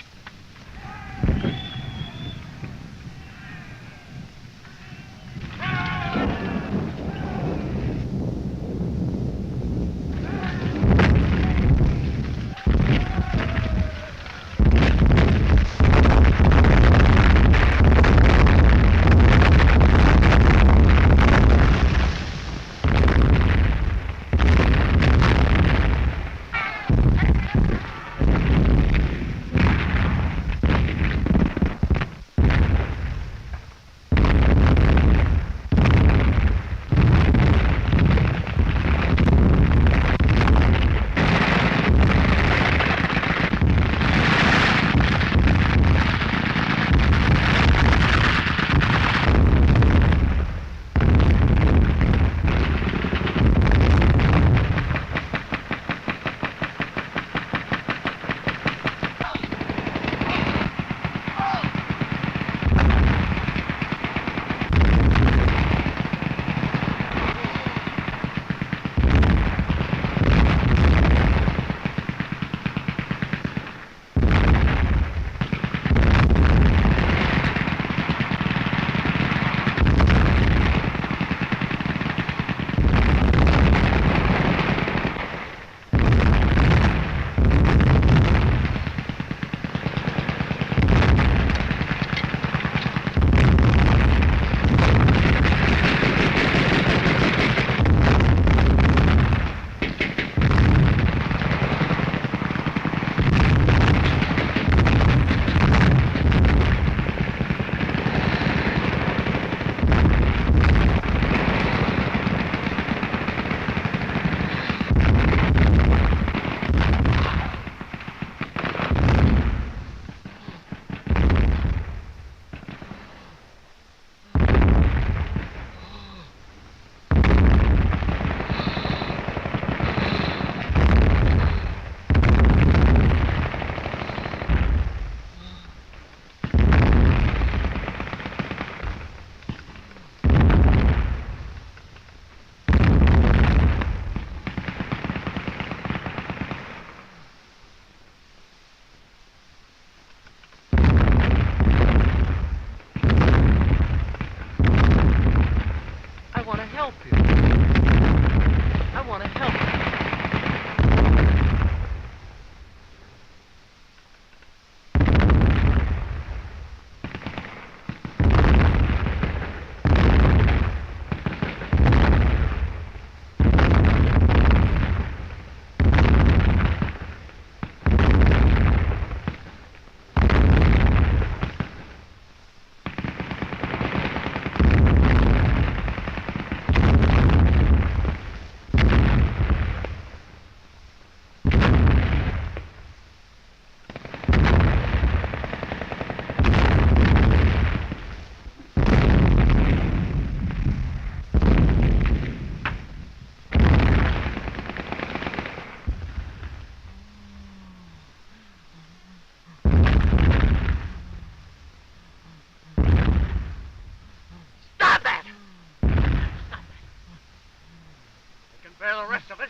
bear the rest of it.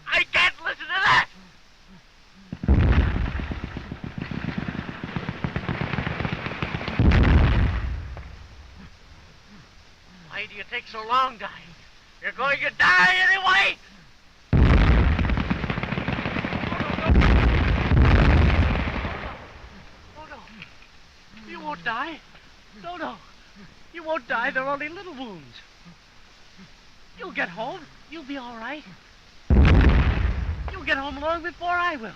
I can't listen to that! Why do you take so long dying? You're going to die anyway! Oh, no. You won't die. No. You won't die. They're only little wounds. You'll get home. You'll be all right. You'll get home long before I will.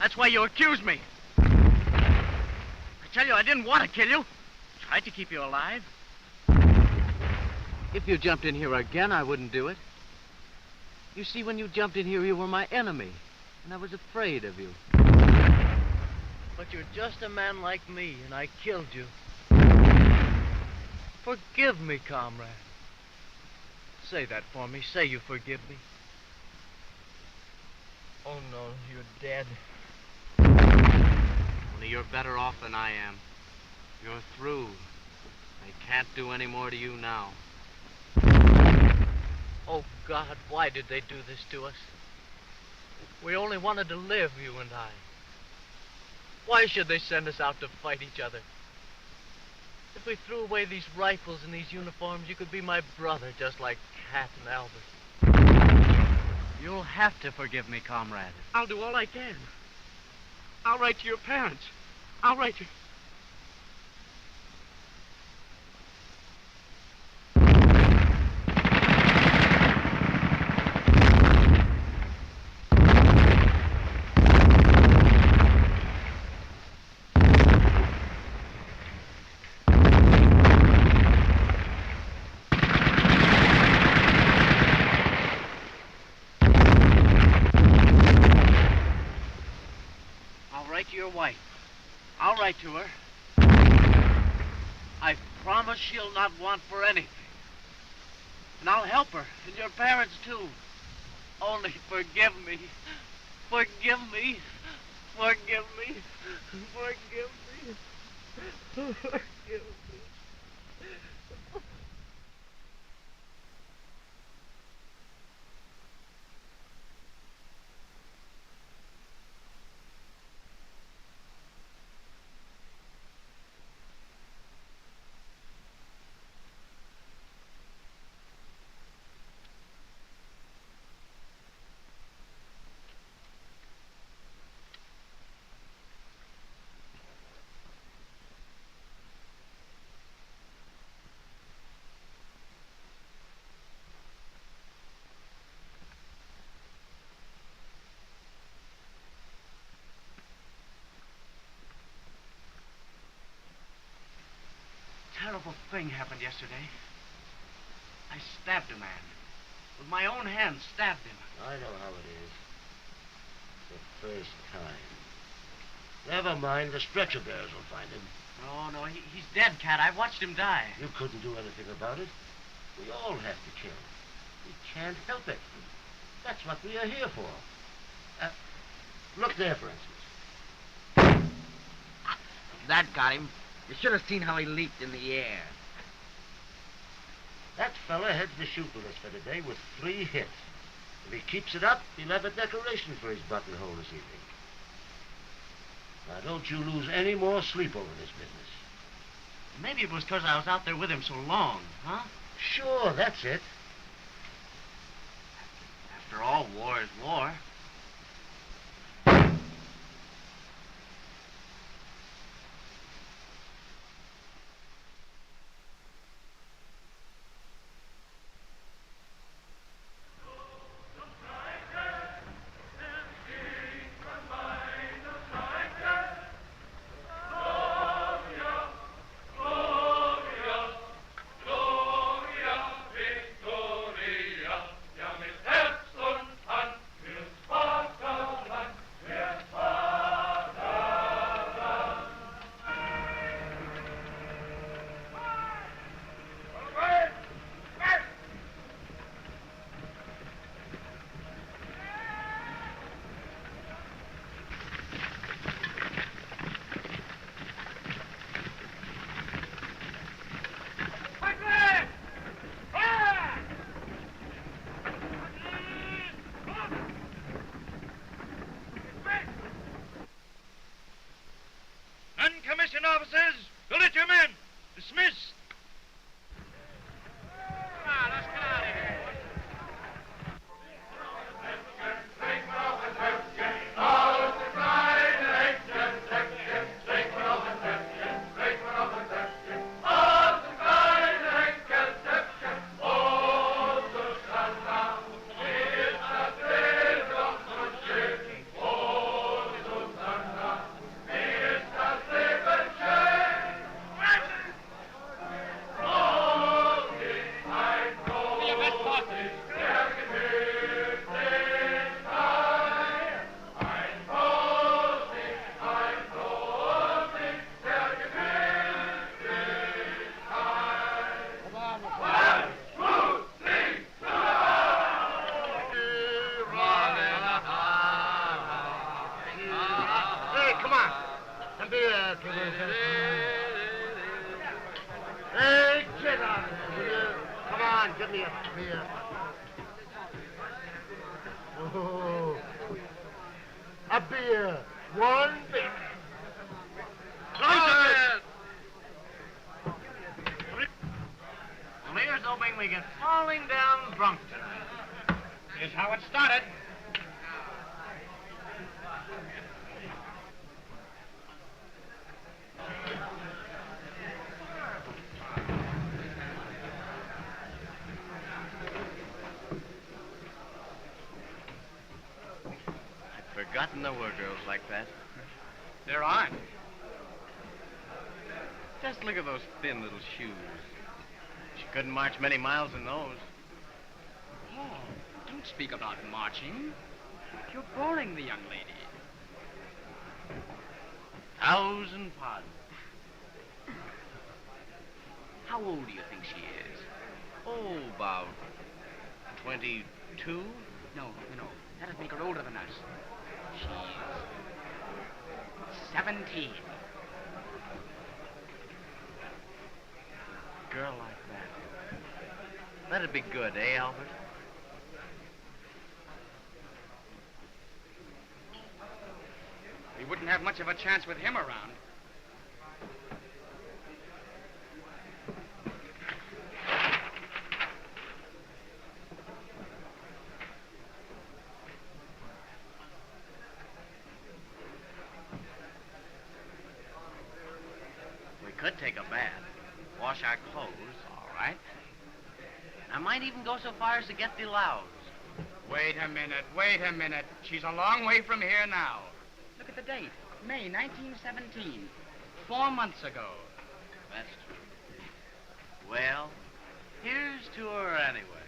That's why you accused me. I tell you, I didn't want to kill you. Tried to keep you alive. If you jumped in here again, I wouldn't do it. You see, when you jumped in here, you were my enemy, and I was afraid of you. But you're just a man like me, and I killed you. Forgive me, comrade. Say that for me. Say you forgive me. Oh, no, you're dead. Only you're better off than I am. You're through. I can't do any more to you now. Oh, God, why did they do this to us? We only wanted to live, you and I. Why should they send us out to fight each other? If we threw away these rifles and these uniforms, you could be my brother, just like Cat and Albert. You'll have to forgive me, comrade. I'll do all I can. I'll write to your parents. I'll write to... To your wife. I'll write to her. I promise she'll not want for anything. And I'll help her, and your parents too. Only forgive me. Forgive me. Forgive me. Forgive me. Forgive me. Terrible thing happened yesterday. I stabbed a man. With my own hand, stabbed him. I know how it is. The first time. Never mind, the stretcher bearers will find him. No, he's dead, Cat. I watched him die. You couldn't do anything about it. We all have to kill. We can't help it. That's what we are here for. Look there, for instance. That got him. You should have seen how he leaped in the air. That fella heads the shooting list for today with 3 hits. If he keeps it up, he'll have a decoration for his buttonhole this evening. Now, don't you lose any more sleep over this business. Maybe it was because I was out there with him so long, huh? Sure, that's it. After all, war is war. Commissioned officers, salute your men. Dismiss. Come on, let's get out of here. Oh. A beer. One beer. Well, here's hoping we get falling down drunk tonight. Here's how it started. I'd forgotten there were girls like that. There aren't. Just look at those thin little shoes. She couldn't march many miles in those. Oh, don't speak about marching. You're boring the young lady. 1,000 pardons. How old do you think she is? Oh, about 22? No. That'd make her older than us. She's 17. A girl like that. That'd be good, eh, Albert? We wouldn't have much of a chance with him around. We could take a bath, wash our clothes. All right. I might even go so far as to get the louse. Wait a minute. She's a long way from here now. Look at the date. May 1917. 4 months ago. That's true. Well, here's to her anyway.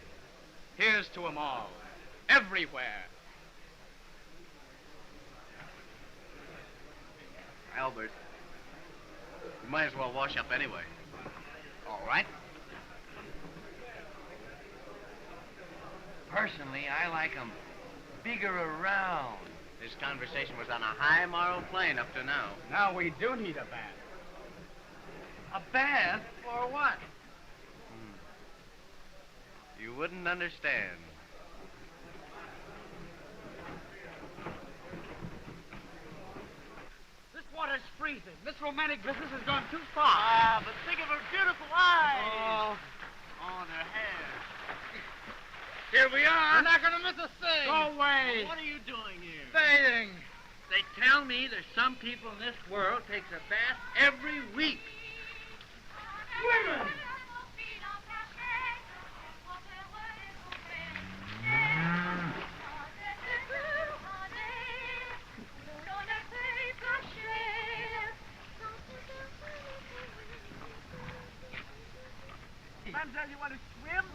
Here's to 'em all. Everywhere. Albert, you might as well wash up anyway. All right. Personally, I like 'em bigger around. This conversation was on a high moral plane up to now. Now we do need a bath. A bath for what? You wouldn't understand. This water's freezing. This romantic business has gone too far. But think of her beautiful eyes. Oh, their hair. Here we are. We're not going to miss a thing. Go away. What are you doing here? Bathing. They tell me there's some people in this world takes a bath every week. Women. Mademoiselle, you want to swim?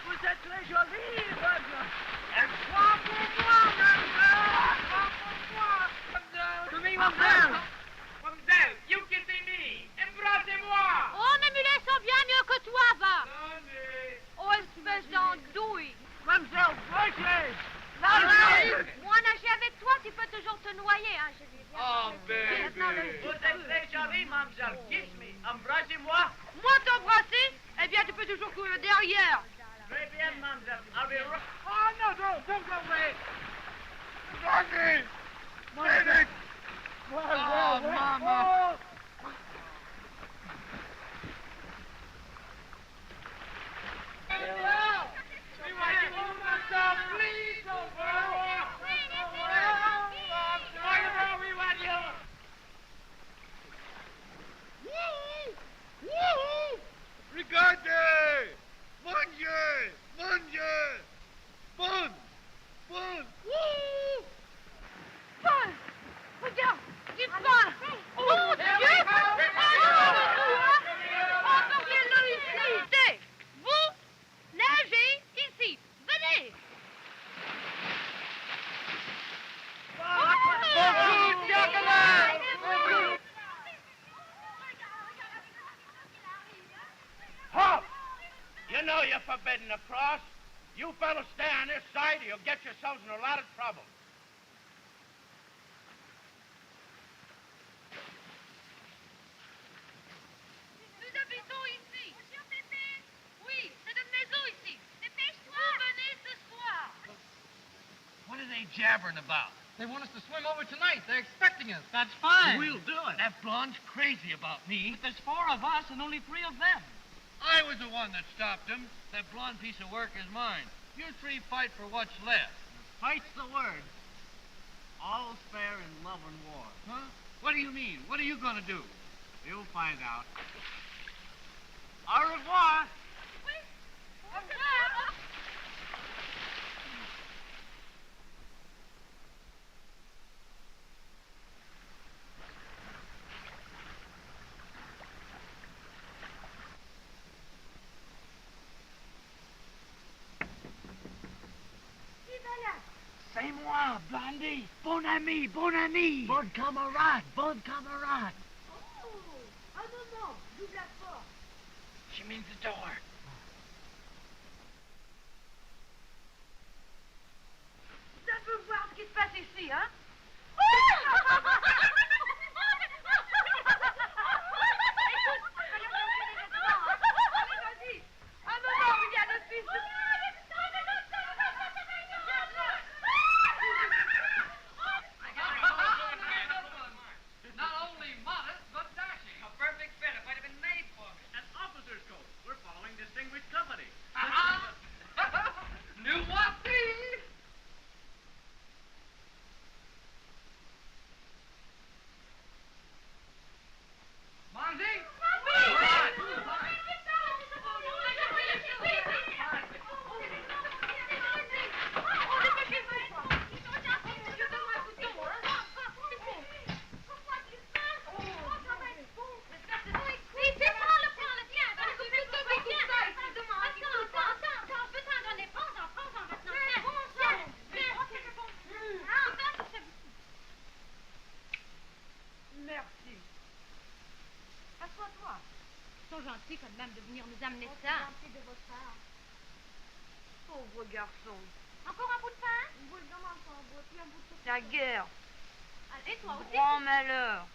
Vous êtes très jolie, mademoiselle. Trois pour moi, mademoiselle. Trois pour moi. To me, mademoiselle. Mademoiselle, you can see me. Embrassez-moi. Oh, mais Mulet sent bien mieux que toi, va. Oh, espèce d'andouille. Mademoiselle, breakez. Moi, nager avec toi, tu peux toujours te noyer, hein, je dis bien. Oh, baby. Vous êtes très jolie, mademoiselle. Kiss me. Embrassez-moi. Moi, t'embrasser, eh bien, tu peux toujours courir derrière. Très bien, mademoiselle. I'll be right. Oh, no, don't go away. Dorothy! Baby. Oh, Mama. Regardez! Mangez! Mangez! Bon! Bon! Paul, regarde, du pain. Oh, Dieu! Emportez-le ici. Vous, nagez ici. Venez. Halt! You know you're forbidden to cross. You fellas stay on this side or you'll get yourselves in a lot of trouble. jabbering about? They want us to swim over tonight. They're expecting us. That's fine. We'll do it. That blonde's crazy about me. But there's 4 of us and only 3 of them. I was the one that stopped him. That blonde piece of work is mine. You 3 fight for what's left. Fight's the word. All's fair in love and war. Huh? What do you mean? What are you going to do? You'll find out. Au revoir. C'est moi, Blondie. Bon ami, bon ami. Bon camarade, bon camarade. Oh, un moment, j'ouvre la porte. She means the door. Ça peut voir ce qui se passe ici, hein? Allez, vas-y. Un moment, il y a notre fils. Not only modest, but dashing. A perfect fit. It might have been made for me. An officer's coat. We're following distinguished company. New whoopee! Monty? Merci. Assois-toi. Ils sont gentils quand même de venir nous amener Oh, ça. c'est gentil de votre part. Pauvre garçon. Encore un bout de pain? Une boule de menton, puis un bout de La guerre. Et toi aussi? Grand malheur.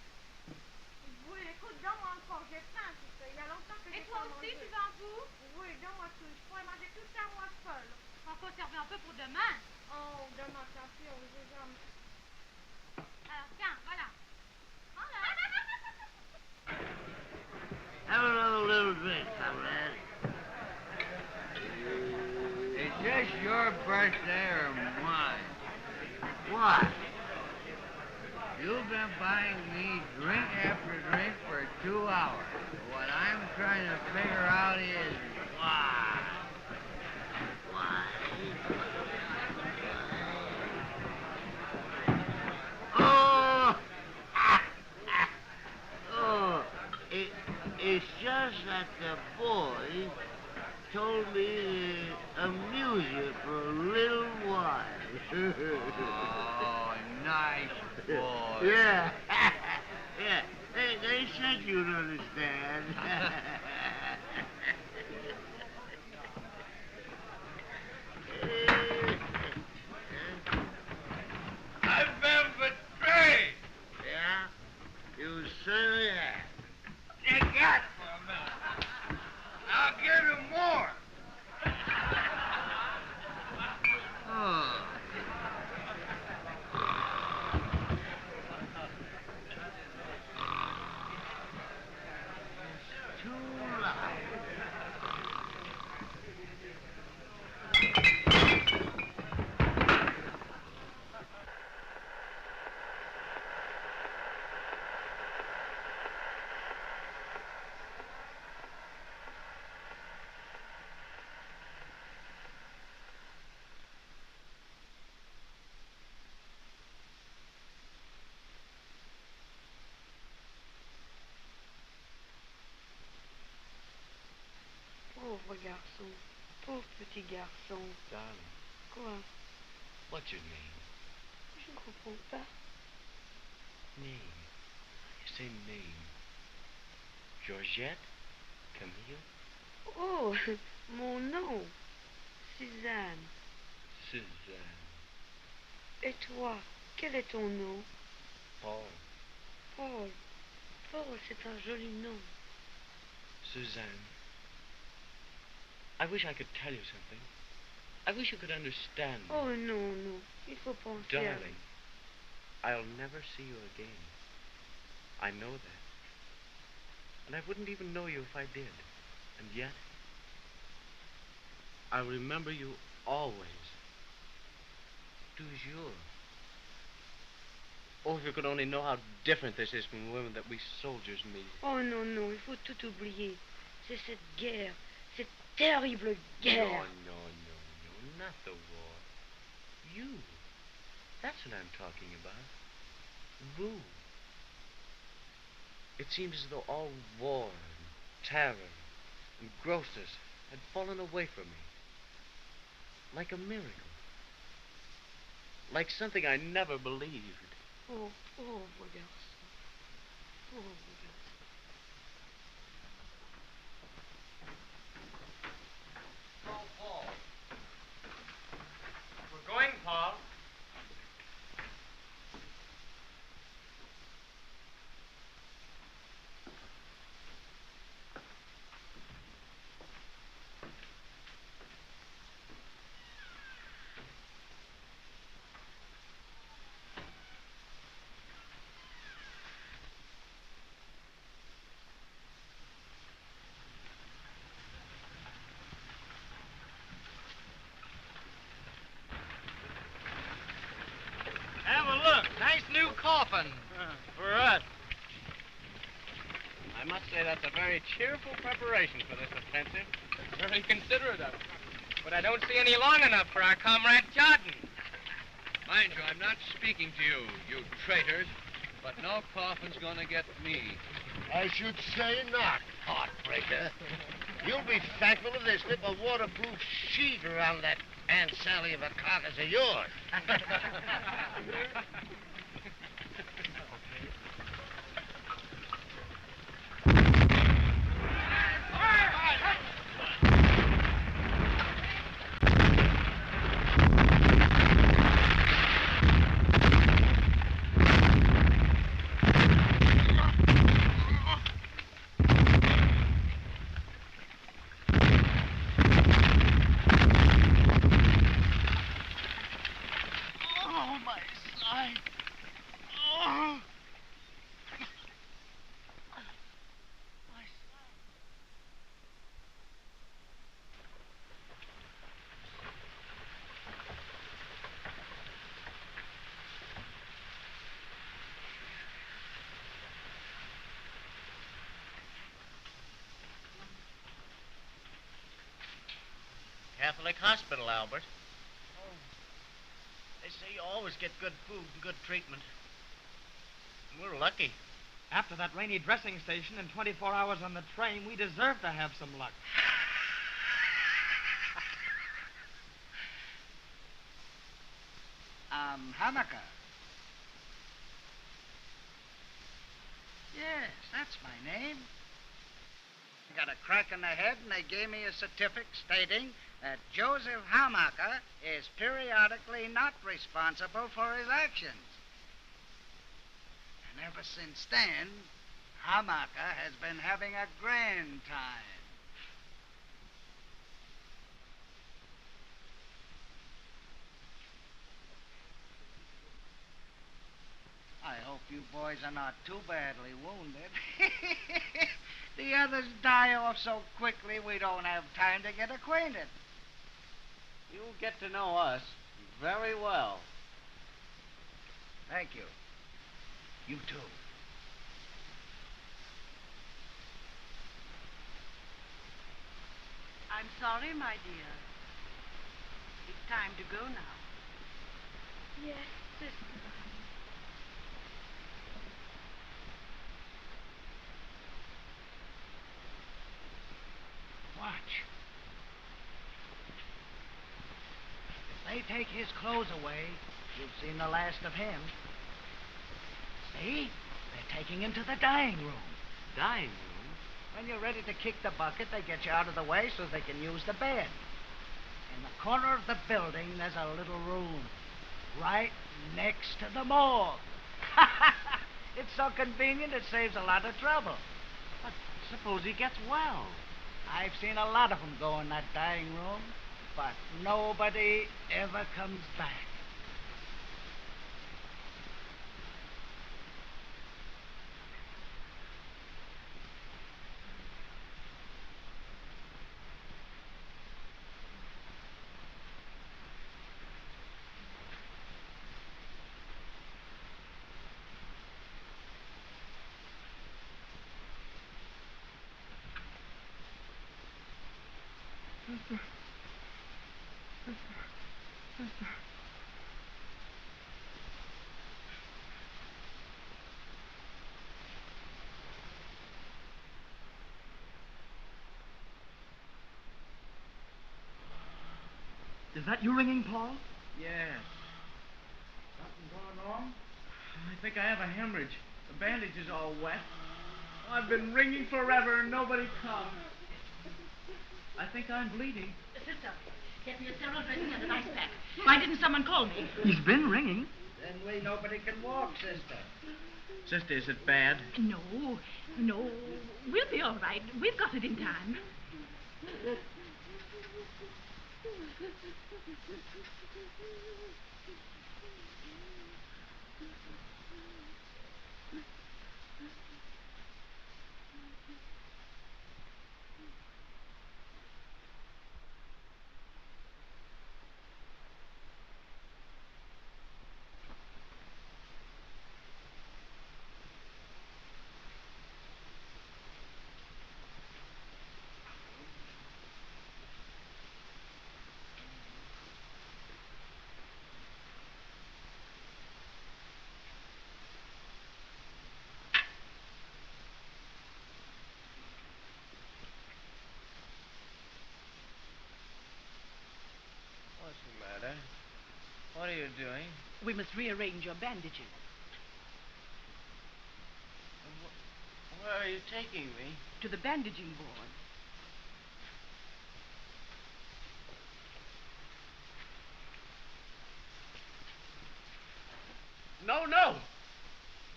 Oui, écoute, donne-moi encore, j'ai faim, c'est ça. Il y a longtemps que j'ai Et toi pas aussi, mangé. tu veux un bout? Oui, donne-moi tout. Je pourrais manger tout ça moi seul. On va conserver un peu pour demain. Oh, demain, tant pis, on sait jamais. Alors, tiens, voilà. Voilà. Have another little drink, comrade. Is this your birthday or mine? What? You've been buying me drink after drink for 2 hours. What I'm trying to figure out is why. Oh! Oh, it's just that the boy told me to amuse you for a little while. Oh, nice boy. Yeah. Yeah. They said you'd understand. I've been betrayed. Yeah? You certainly have. Take that for a minute. I'll give you more. Oh. It's too loud. Pauvre garçon. Pauvre petit garçon. Darling, Quoi? what's your name? Je ne comprends pas. Name. You say name. Georgette? Camille? Oh, mon nom. Suzanne. Suzanne. Et toi, quel est ton nom? Paul. Paul. Paul, c'est un joli nom. Suzanne. I wish I could tell you something. I wish you could understand me. Oh, non, non. Il faut penser à... Darling, I'll never see you again. I know that. And I wouldn't even know you if I did. And yet, I'll remember you always. Toujours. Oh, if you could only know how different this is from the women that we soldiers meet. Oh, non, non, il faut tout oublier. C'est cette guerre. Cette terrible guerre. No, not the war. You. That's what I'm talking about. Rule. It seems as though all war and terror and grossness had fallen away from me. Like a miracle. Like something I never believed. Oh, pauvre garçon. Pauvre garçon. Oh, Paul. We're going, Paul. Have a look. Nice new coffin. For us. I must say that's a very cheerful preparation for this offensive. Very considerate of it. But I don't see any long enough for our comrade Jordan. Mind you, I'm not speaking to you, you traitors, but no coffin's gonna get me. I should say not, heartbreaker. You'll be thankful if they slip a waterproof sheet around that Aunt Sally of a carcass of yours. Oh, my side. Oh. My side. Catholic hospital, Albert. They say you always get good food and good treatment. We're lucky. After that rainy dressing station and 24 hours on the train, we deserve to have some luck. Hanukkah. Yes, that's my name. I got a crack in the head, and they gave me a certificate stating that Joseph Hamaker is periodically not responsible for his actions. And ever since then, Hamaker has been having a grand time. I hope you boys are not too badly wounded. The others die off so quickly we don't have time to get acquainted. You'll get to know us very well. Thank you. You too. I'm sorry, my dear. It's time to go now. Yes, sister. Watch. If they take his clothes away, you've seen the last of him. See? They're taking him to the dying room. Dying room? When you're ready to kick the bucket, they get you out of the way so they can use the bed. In the corner of the building, there's a little room. Right next to the morgue. It's so convenient, it saves a lot of trouble. But suppose he gets well. I've seen a lot of them go in that dying room. But nobody ever comes back. Sister. Is that you ringing, Paul? Yes. Something going on? I think I have a hemorrhage. The bandage is all wet. I've been ringing forever and nobody comes. I think I'm bleeding. Sister, get me a sterile dressing and an ice pack. Why didn't someone call me? He's been ringing. Then nobody can walk, sister. Sister, is it bad? No. We'll be all right. We've got it in time. What's the matter? What are you doing? We must rearrange your bandages. Where are you taking me? To the bandaging board. No.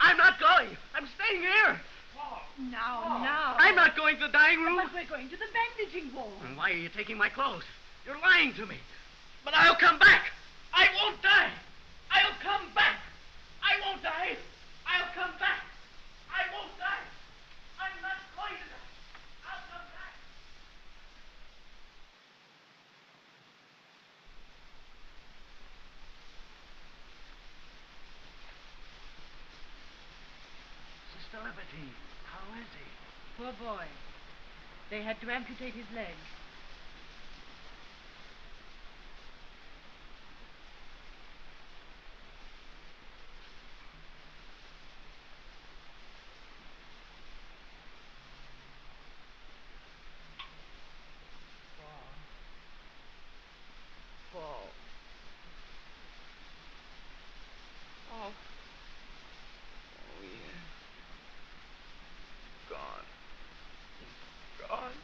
I'm not going. I'm staying here. Now. I'm not going to the dining room. But we're going to the bandaging board. And why are you taking my clothes? You're lying to me. But I'll come back. I won't die. I'll come back. I won't die. I'll come back. I won't die. I'm not going to die. I'll come back. Sister Liberty, how is he? Poor boy. They had to amputate his leg. Paul. Oh, yeah. Gone. Gone.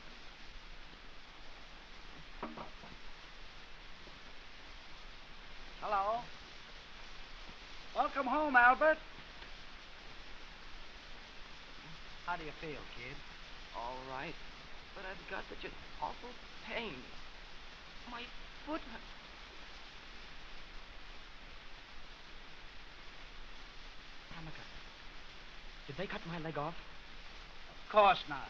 Hello. Welcome home, Albert. How do you feel, kid? All right. But I've got such an awful pain. My foot. Hanukkah. Did they cut my leg off? Of course not.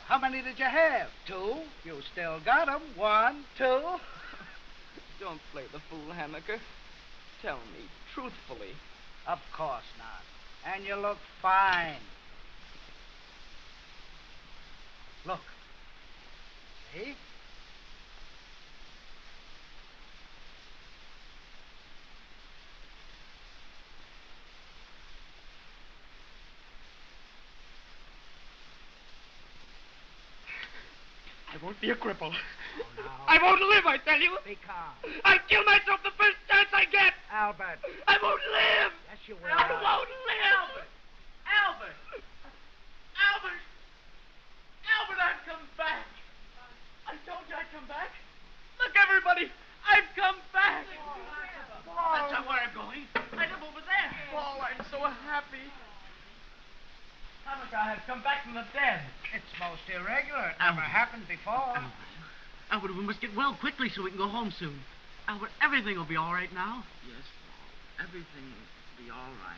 How many did you have? 2? You still got 'em. 1, 2. Don't play the fool, Hammaker. Tell me truthfully. Of course not. And you look fine. Look. See? I won't be a cripple. Oh, now. I won't live, I tell you. Be calm. I'll kill myself the first chance I get. Albert. I won't live. Yes, you will. I won't live. Albert. Albert, I've come back. I told you I'd come back. Look, everybody, I've come back. That's not where I'm going. I live over there. Paul, I'm so happy. Hanukkah has come back from the dead. It's most irregular. It never happened before. Albert, we must get well quickly so we can go home soon. Albert, everything will be all right now. Yes, Paul. Everything will be all right.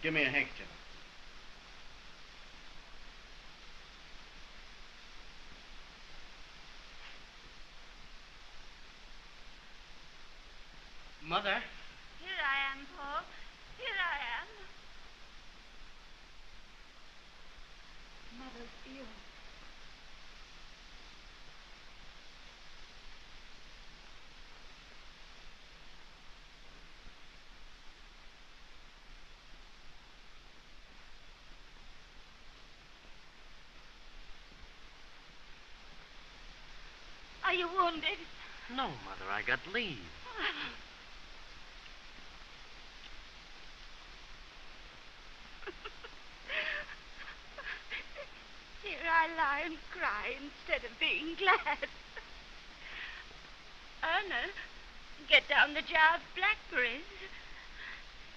Give me a handkerchief. Mother? Here I am, Paul. Here I am. Mother's ill. Are you wounded? No, Mother, I got leave. Here I lie and cry instead of being glad. Ernest, get down the jar of blackberries.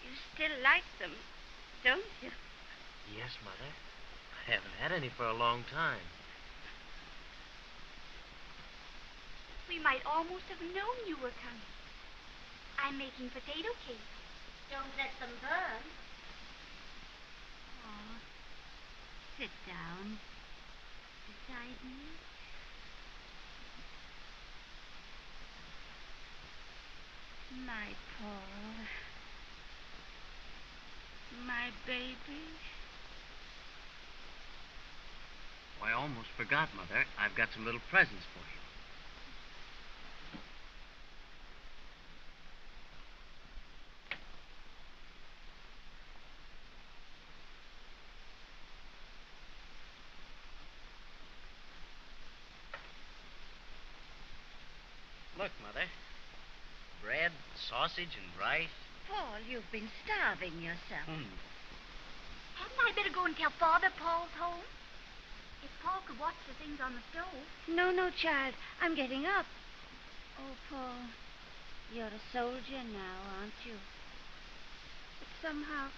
You still like them, don't you? Yes, Mother. I haven't had any for a long time. We might almost have known you were coming. I'm making potato cake. Don't let them burn. Oh, sit down beside me. My Paul. My baby. Oh, I almost forgot, Mother. I've got some little presents for you. Look, Mother. Bread, sausage, and rice. Paul, you've been starving yourself. Hadn't I better go and tell Father Paul's home? If Paul could watch the things on the stove. No, no, child. I'm getting up. Oh, Paul, you're a soldier now, aren't you? But somehow,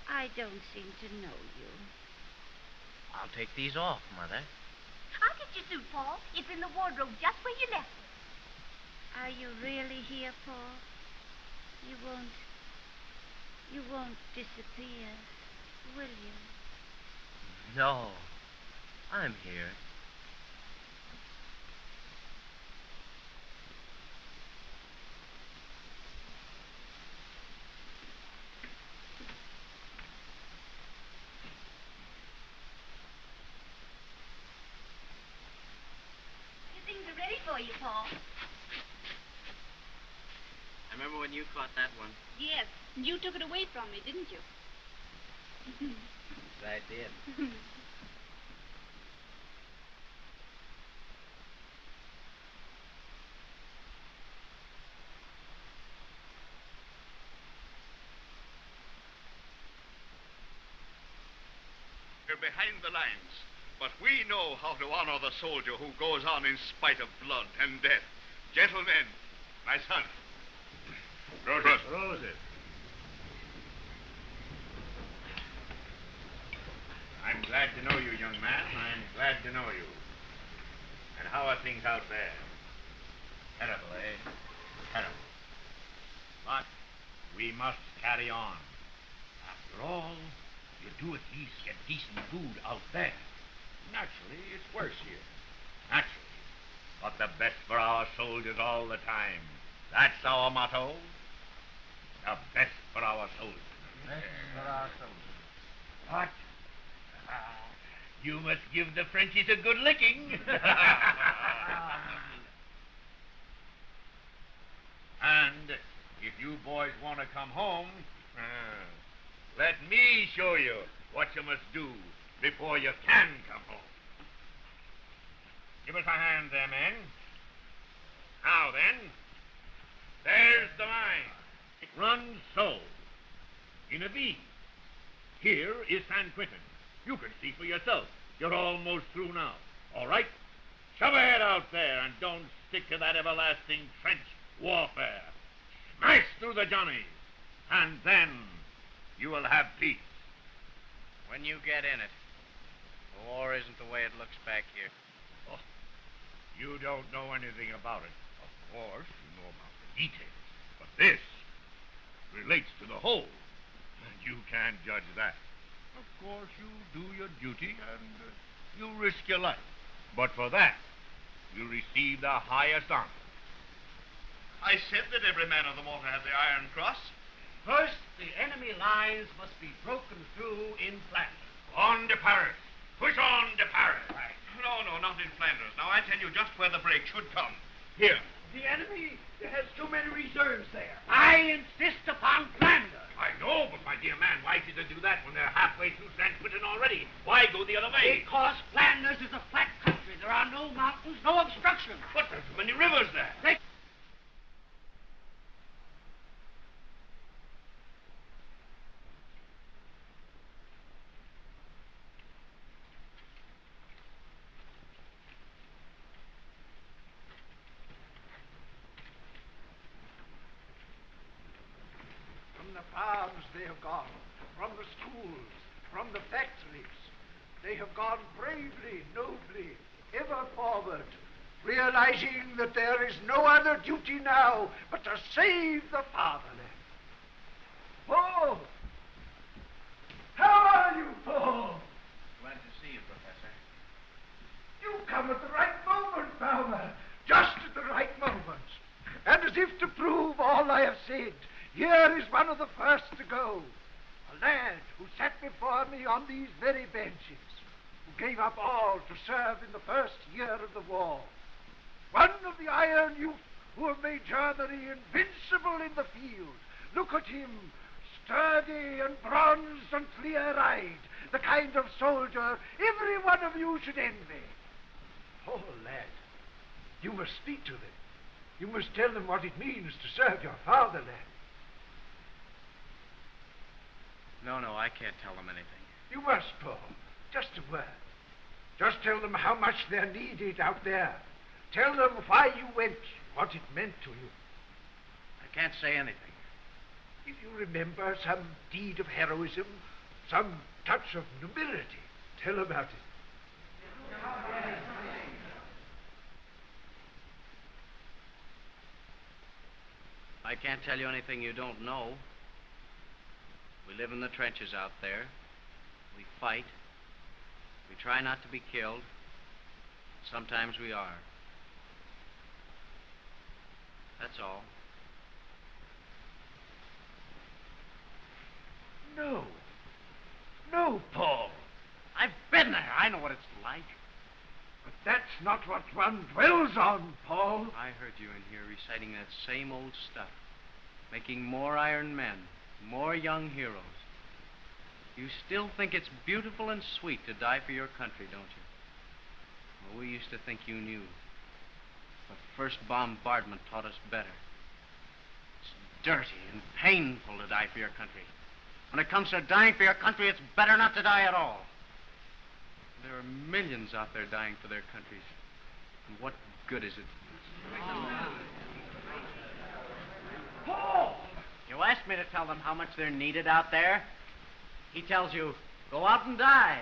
I don't seem to know you. I'll take these off, Mother. I'll get your suit, Paul. It's in the wardrobe just where you left it. Are you really here, Paul? You won't disappear, will you? No. I'm here. for you, Paul. I remember when you caught that one. Yes, and you took it away from me, didn't you? I did. We're behind the lines, but we know how to honor the soldier who goes on in spite of blood and death. Gentlemen, my son. Roses. Roses. I'm glad to know you, young man. I'm glad to know you. And how are things out there? Terrible, eh? Terrible. But we must carry on. After all, you do at least get decent food out there. Naturally, it's worse here. Naturally. But the best for our soldiers all the time. That's our motto. The best for our soldiers. Best for our soldiers. What? You must give the Frenchies a good licking. And if you boys want to come home, let me show you what you must do before you can come home. Give us a hand there, men. Now then, there's the line. It runs so, in a V. Here is San Quentin. You can see for yourself. You're almost through now. All right? Shove ahead out there and don't stick to that everlasting trench warfare. Smash through the Johnnies, and then you will have peace. When you get in it, the war isn't the way it looks back here. Oh, you don't know anything about it. Of course, you know about the details. But this relates to the whole, and you can't judge that. Of course, you do your duty, and you risk your life. But for that, you receive the highest honor. I said that every man of the mortar had the Iron Cross. First, the enemy lines must be broken through in Flanders. On to Paris. Push on to Paris. Right. No, not in Flanders. Now, I tell you just where the break should come. Here. The enemy has too many reserves there. I insist upon Flanders. I know, but my dear man, why should they do that when they're halfway through San Quentin already? Why go the other way? Because Flanders is a flat country. There are no mountains, no obstructions. But there's so many rivers there. From the farms they have gone, from the schools, from the factories. They have gone bravely, nobly, ever forward, realizing that there is no other duty now but to save the fatherland. Paul! How are you, Paul? Glad to see you, Professor. You come at the right moment, Fowler. Just at the right moment. And as if to prove all I have said, here is one of the first to go. A lad who sat before me on these very benches, who gave up all to serve in the first year of the war. One of the iron youth who have made Germany invincible in the field. Look at him, sturdy and bronzed and clear-eyed, the kind of soldier every one of you should envy. Oh, lad, you must speak to them. You must tell them what it means to serve your fatherland. No, I can't tell them anything. You must, Paul. Just a word. Just tell them how much they're needed out there. Tell them why you went, what it meant to you. I can't say anything. If you remember some deed of heroism, some touch of nobility, tell about it. I can't tell you anything you don't know. We live in the trenches out there. We fight. We try not to be killed. Sometimes we are. That's all. No, Paul. I've been there. I know what it's like. That's not what one dwells on, Paul. I heard you in here reciting that same old stuff. Making more iron men, more young heroes. You still think it's beautiful and sweet to die for your country, don't you? Well, we used to think you knew. The first bombardment taught us better. It's dirty and painful to die for your country. When it comes to dying for your country, it's better not to die at all. There are millions out there dying for their countries. And what good is it? Paul! You asked me to tell them how much they're needed out there. He tells you, go out and die.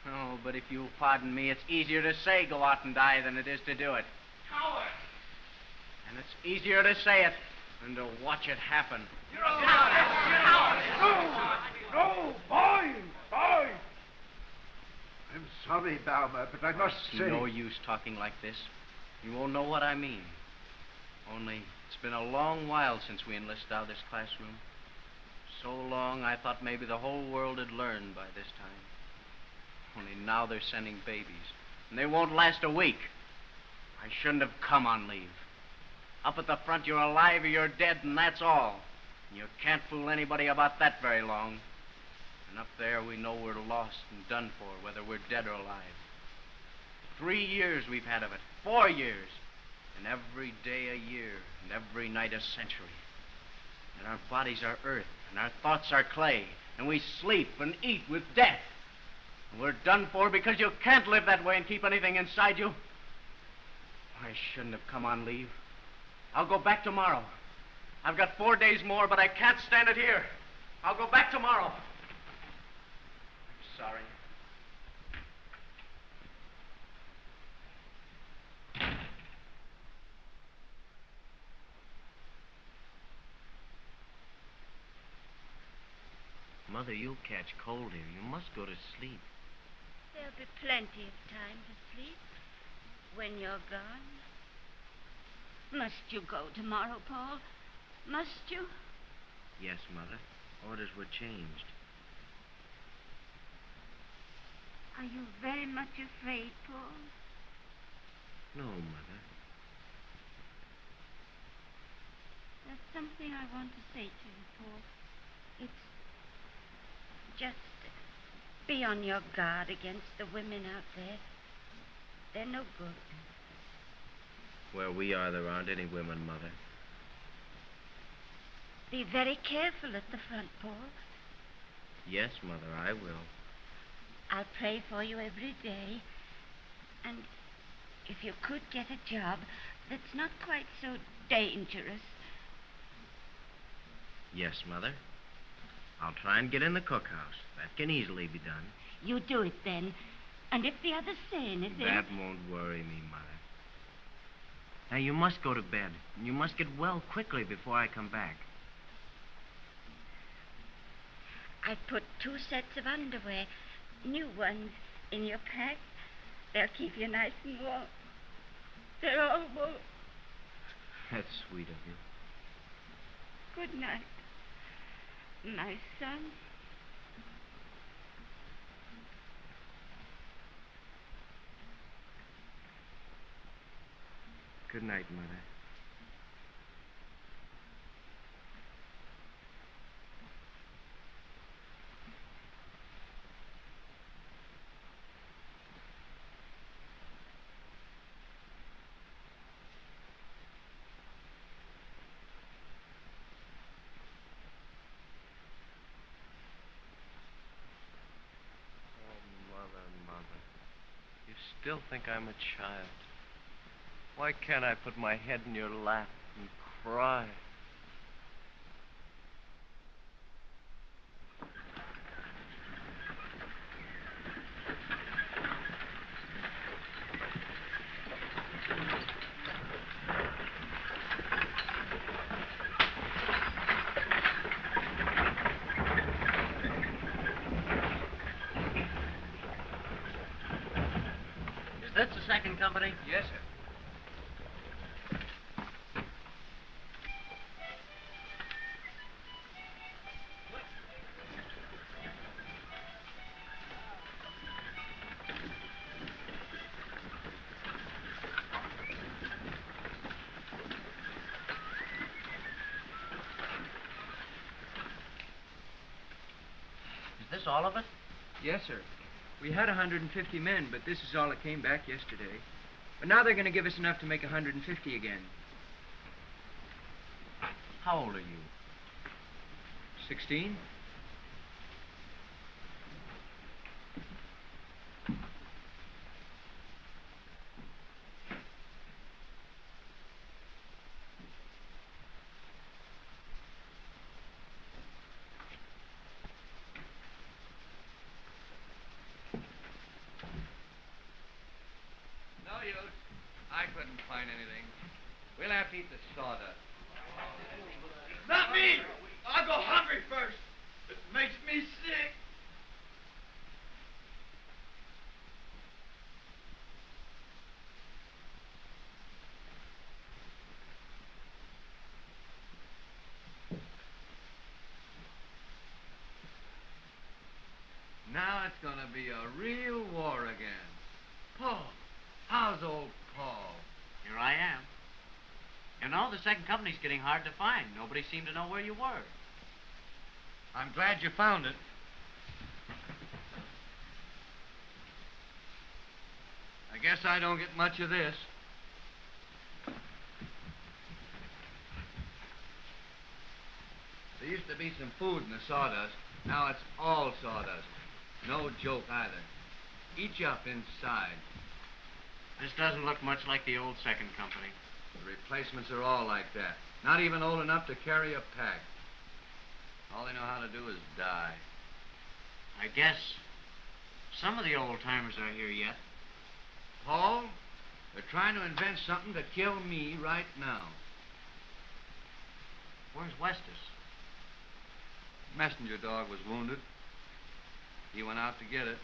Oh, but if you'll pardon me, it's easier to say go out and die than it is to do it. Coward! And it's easier to say it than to watch it happen. You're a coward! No, boy! I'm sorry, Baumer, but I must It's say... no use talking like this. You won't know what I mean. Only, it's been a long while since we enlisted out of this classroom. So long, I thought maybe the whole world had learned by this time. Only now they're sending babies, and they won't last a week. I shouldn't have come on leave. Up at the front, you're alive or you're dead, and that's all. You can't fool anybody about that very long. And up there, we know we're lost and done for, whether we're dead or alive. 3 years we've had of it, 4 years. And every day a year, and every night a century. And our bodies are earth, and our thoughts are clay, and we sleep and eat with death. And we're done for because you can't live that way and keep anything inside you. I shouldn't have come on leave. I'll go back tomorrow. I've got 4 days more, but I can't stand it here. I'll go back tomorrow. I'm sorry. Mother, you'll catch cold here. You must go to sleep. There'll be plenty of time to sleep when you're gone. Must you go tomorrow, Paul? Must you? Yes, Mother. Orders were changed. Are you very much afraid, Paul? No, Mother. There's something I want to say to you, Paul. It's just be on your guard against the women out there. They're no good. Where we are, there aren't any women, Mother. Be very careful at the front, Paul. Yes, Mother, I will. I'll pray for you every day. And if you could get a job that's not quite so dangerous. Yes, Mother. I'll try and get in the cookhouse. That can easily be done. You do it then. And if the others say anything... That won't worry me, Mother. Now, you must go to bed. And you must get well quickly before I come back. I put 2 sets of underwear, new ones, in your pack. They'll keep you nice and warm. They're all warm. That's sweet of you. Good night, my son. Good night, Mother. Mother. You still think I'm a child. Why can't I put my head in your lap and cry? Is this the second company? Yes, sir. this all of it? Yes, sir. We had 150 men, but this is all that came back yesterday. But now they're going to give us enough to make 150 again. How old are you? 16? No use. I couldn't find anything. We'll have to eat the sawdust. Not me! I'll go hungry first. This makes me sick. Now it's going to be a real war again. Paul, how's old Paul? Here I am. You know, the second company's getting hard to find. Nobody seemed to know where you were. I'm glad you found it. I guess I don't get much of this. There used to be some food in the sawdust. Now it's all sawdust. No joke either. Eat you up inside. This doesn't look much like the old second company. The replacements are all like that. Not even old enough to carry a pack. All they know how to do is die. I guess some of the old-timers are here yet. Paul, they're trying to invent something to kill me right now. Where's Westus? Messenger dog was wounded. He went out to get it.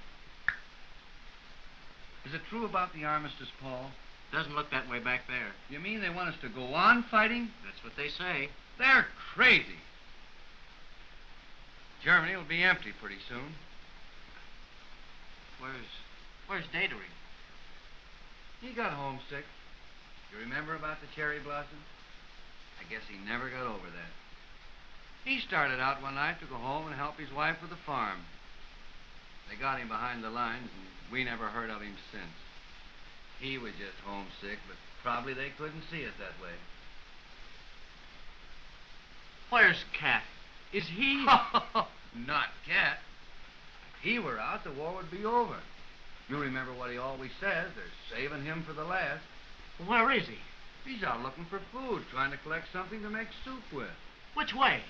Is it true about the armistice, Paul? Doesn't look that way back there. You mean they want us to go on fighting? That's what they say. They're crazy. Germany will be empty pretty soon. Where's Datering? He got homesick. You remember about the cherry blossoms? I guess he never got over that. He started out one night to go home and help his wife with the farm. They got him behind the lines, and we never heard of him since. He was just homesick, but probably they couldn't see it that way. Where's Cat? Is he... Not Cat. If he were out, the war would be over. You remember what he always says. They're saving him for the last. Where is he? He's out looking for food, trying to collect something to make soup with. Which way?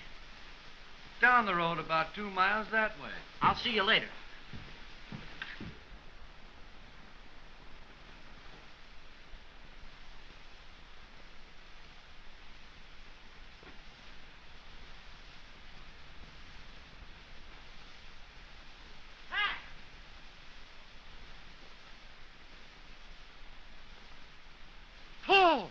Down the road about 2 miles that way. I'll see you later. Paul!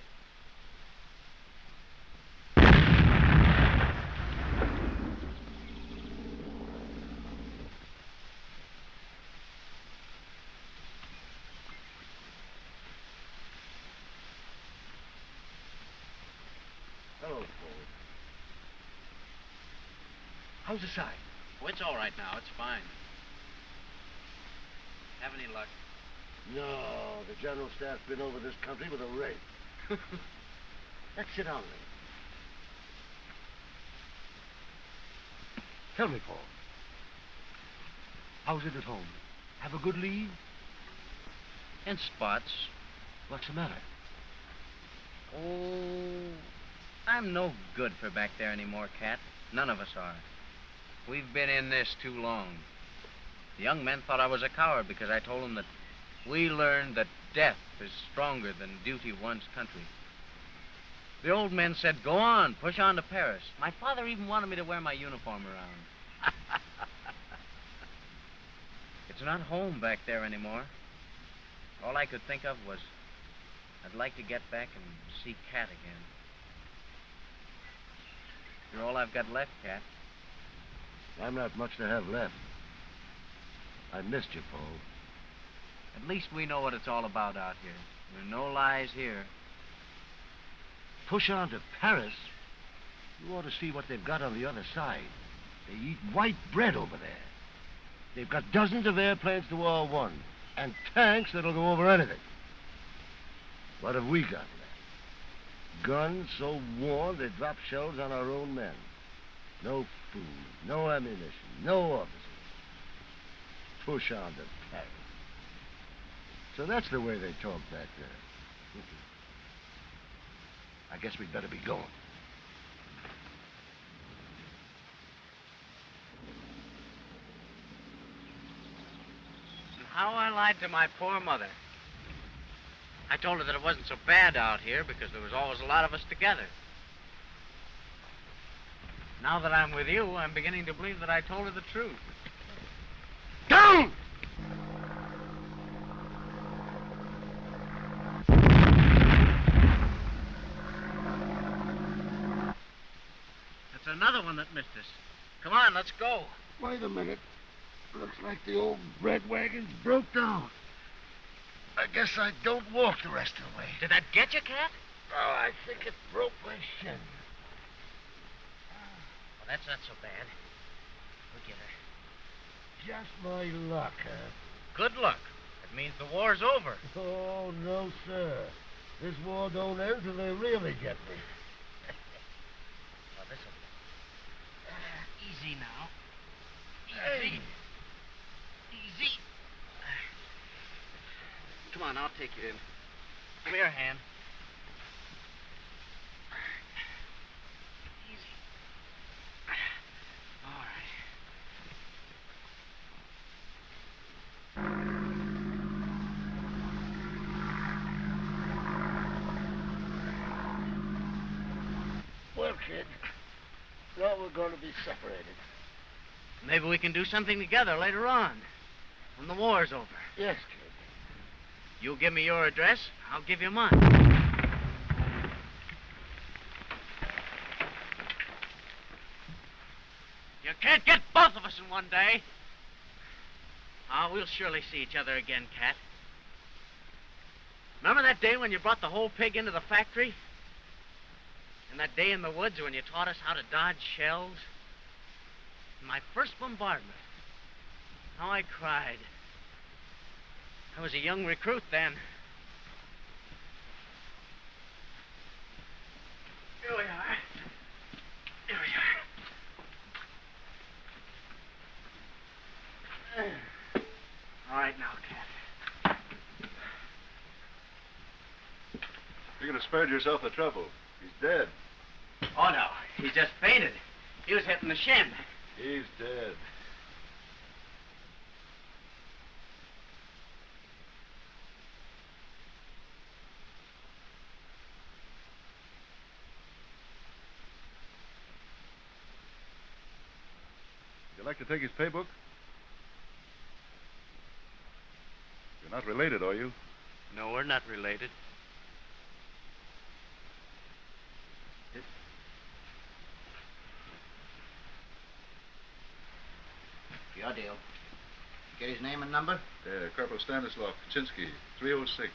Hello, Paul. How's the side? Oh, it's all right now. It's fine. Have any luck? No, the general staff's been over this country with a rake. Let's sit down, Ray. Tell me, Paul. How's it at home? Have a good leave? In spots. What's the matter? Oh, I'm no good for back there anymore, Cat. None of us are. We've been in this too long. The young men thought I was a coward because I told them that we learned that death is stronger than duty of one's country. The old men said, go on, push on to Paris. My father even wanted me to wear my uniform around. It's not home back there anymore. All I could think of was I'd like to get back and see Cat again. You're all I've got left, Cat. I'm not much to have left. I missed you, Paul. At least we know what it's all about out here. There are no lies here. Push on to Paris? You ought to see what they've got on the other side. They eat white bread over there. They've got dozens of airplanes to all one, and tanks that'll go over anything. What have we got left? Guns so worn they drop shells on our own men. No food, no ammunition, no officers. Push on to Paris. So that's the way they talk back there. I guess we'd better be going. And how I lied to my poor mother. I told her that it wasn't so bad out here because there was always a lot of us together. Now that I'm with you, I'm beginning to believe that I told her the truth. Down! That's another one that missed us. Come on, let's go. Wait a minute. Looks like the old bread wagon's broke down. I guess I don't walk the rest of the way. Did that get you, Cat? Oh, I think it broke my shin. Well, that's not so bad. We'll get her. Just my luck, huh? Good luck. It means the war's over. Oh, no, sir. This war don't end till they really get me. Well, this'll do. Easy now. Easy. Hey. Easy. Come on, I'll take you in. Give me your hand. Easy. All right. Well, kid, now we're going to be separated. Maybe we can do something together later on, when the war's over. Yes, kid. You give me your address, I'll give you mine. You can't get both of us in one day. Ah, we'll surely see each other again, Cat. Remember that day when you brought the whole pig into the factory? And that day in the woods when you taught us how to dodge shells? My first bombardment. How I cried. I was a young recruit then. Here we are. Here we are. All right now, Cat. You could have spared yourself the trouble. He's dead. Oh, no. He just fainted. He was hit in the shin. He's dead. Would you like to take his paybook? You're not related, are you? No, we're not related. Your deal. Get his name and number? Corporal Stanislav Kaczynski, 306.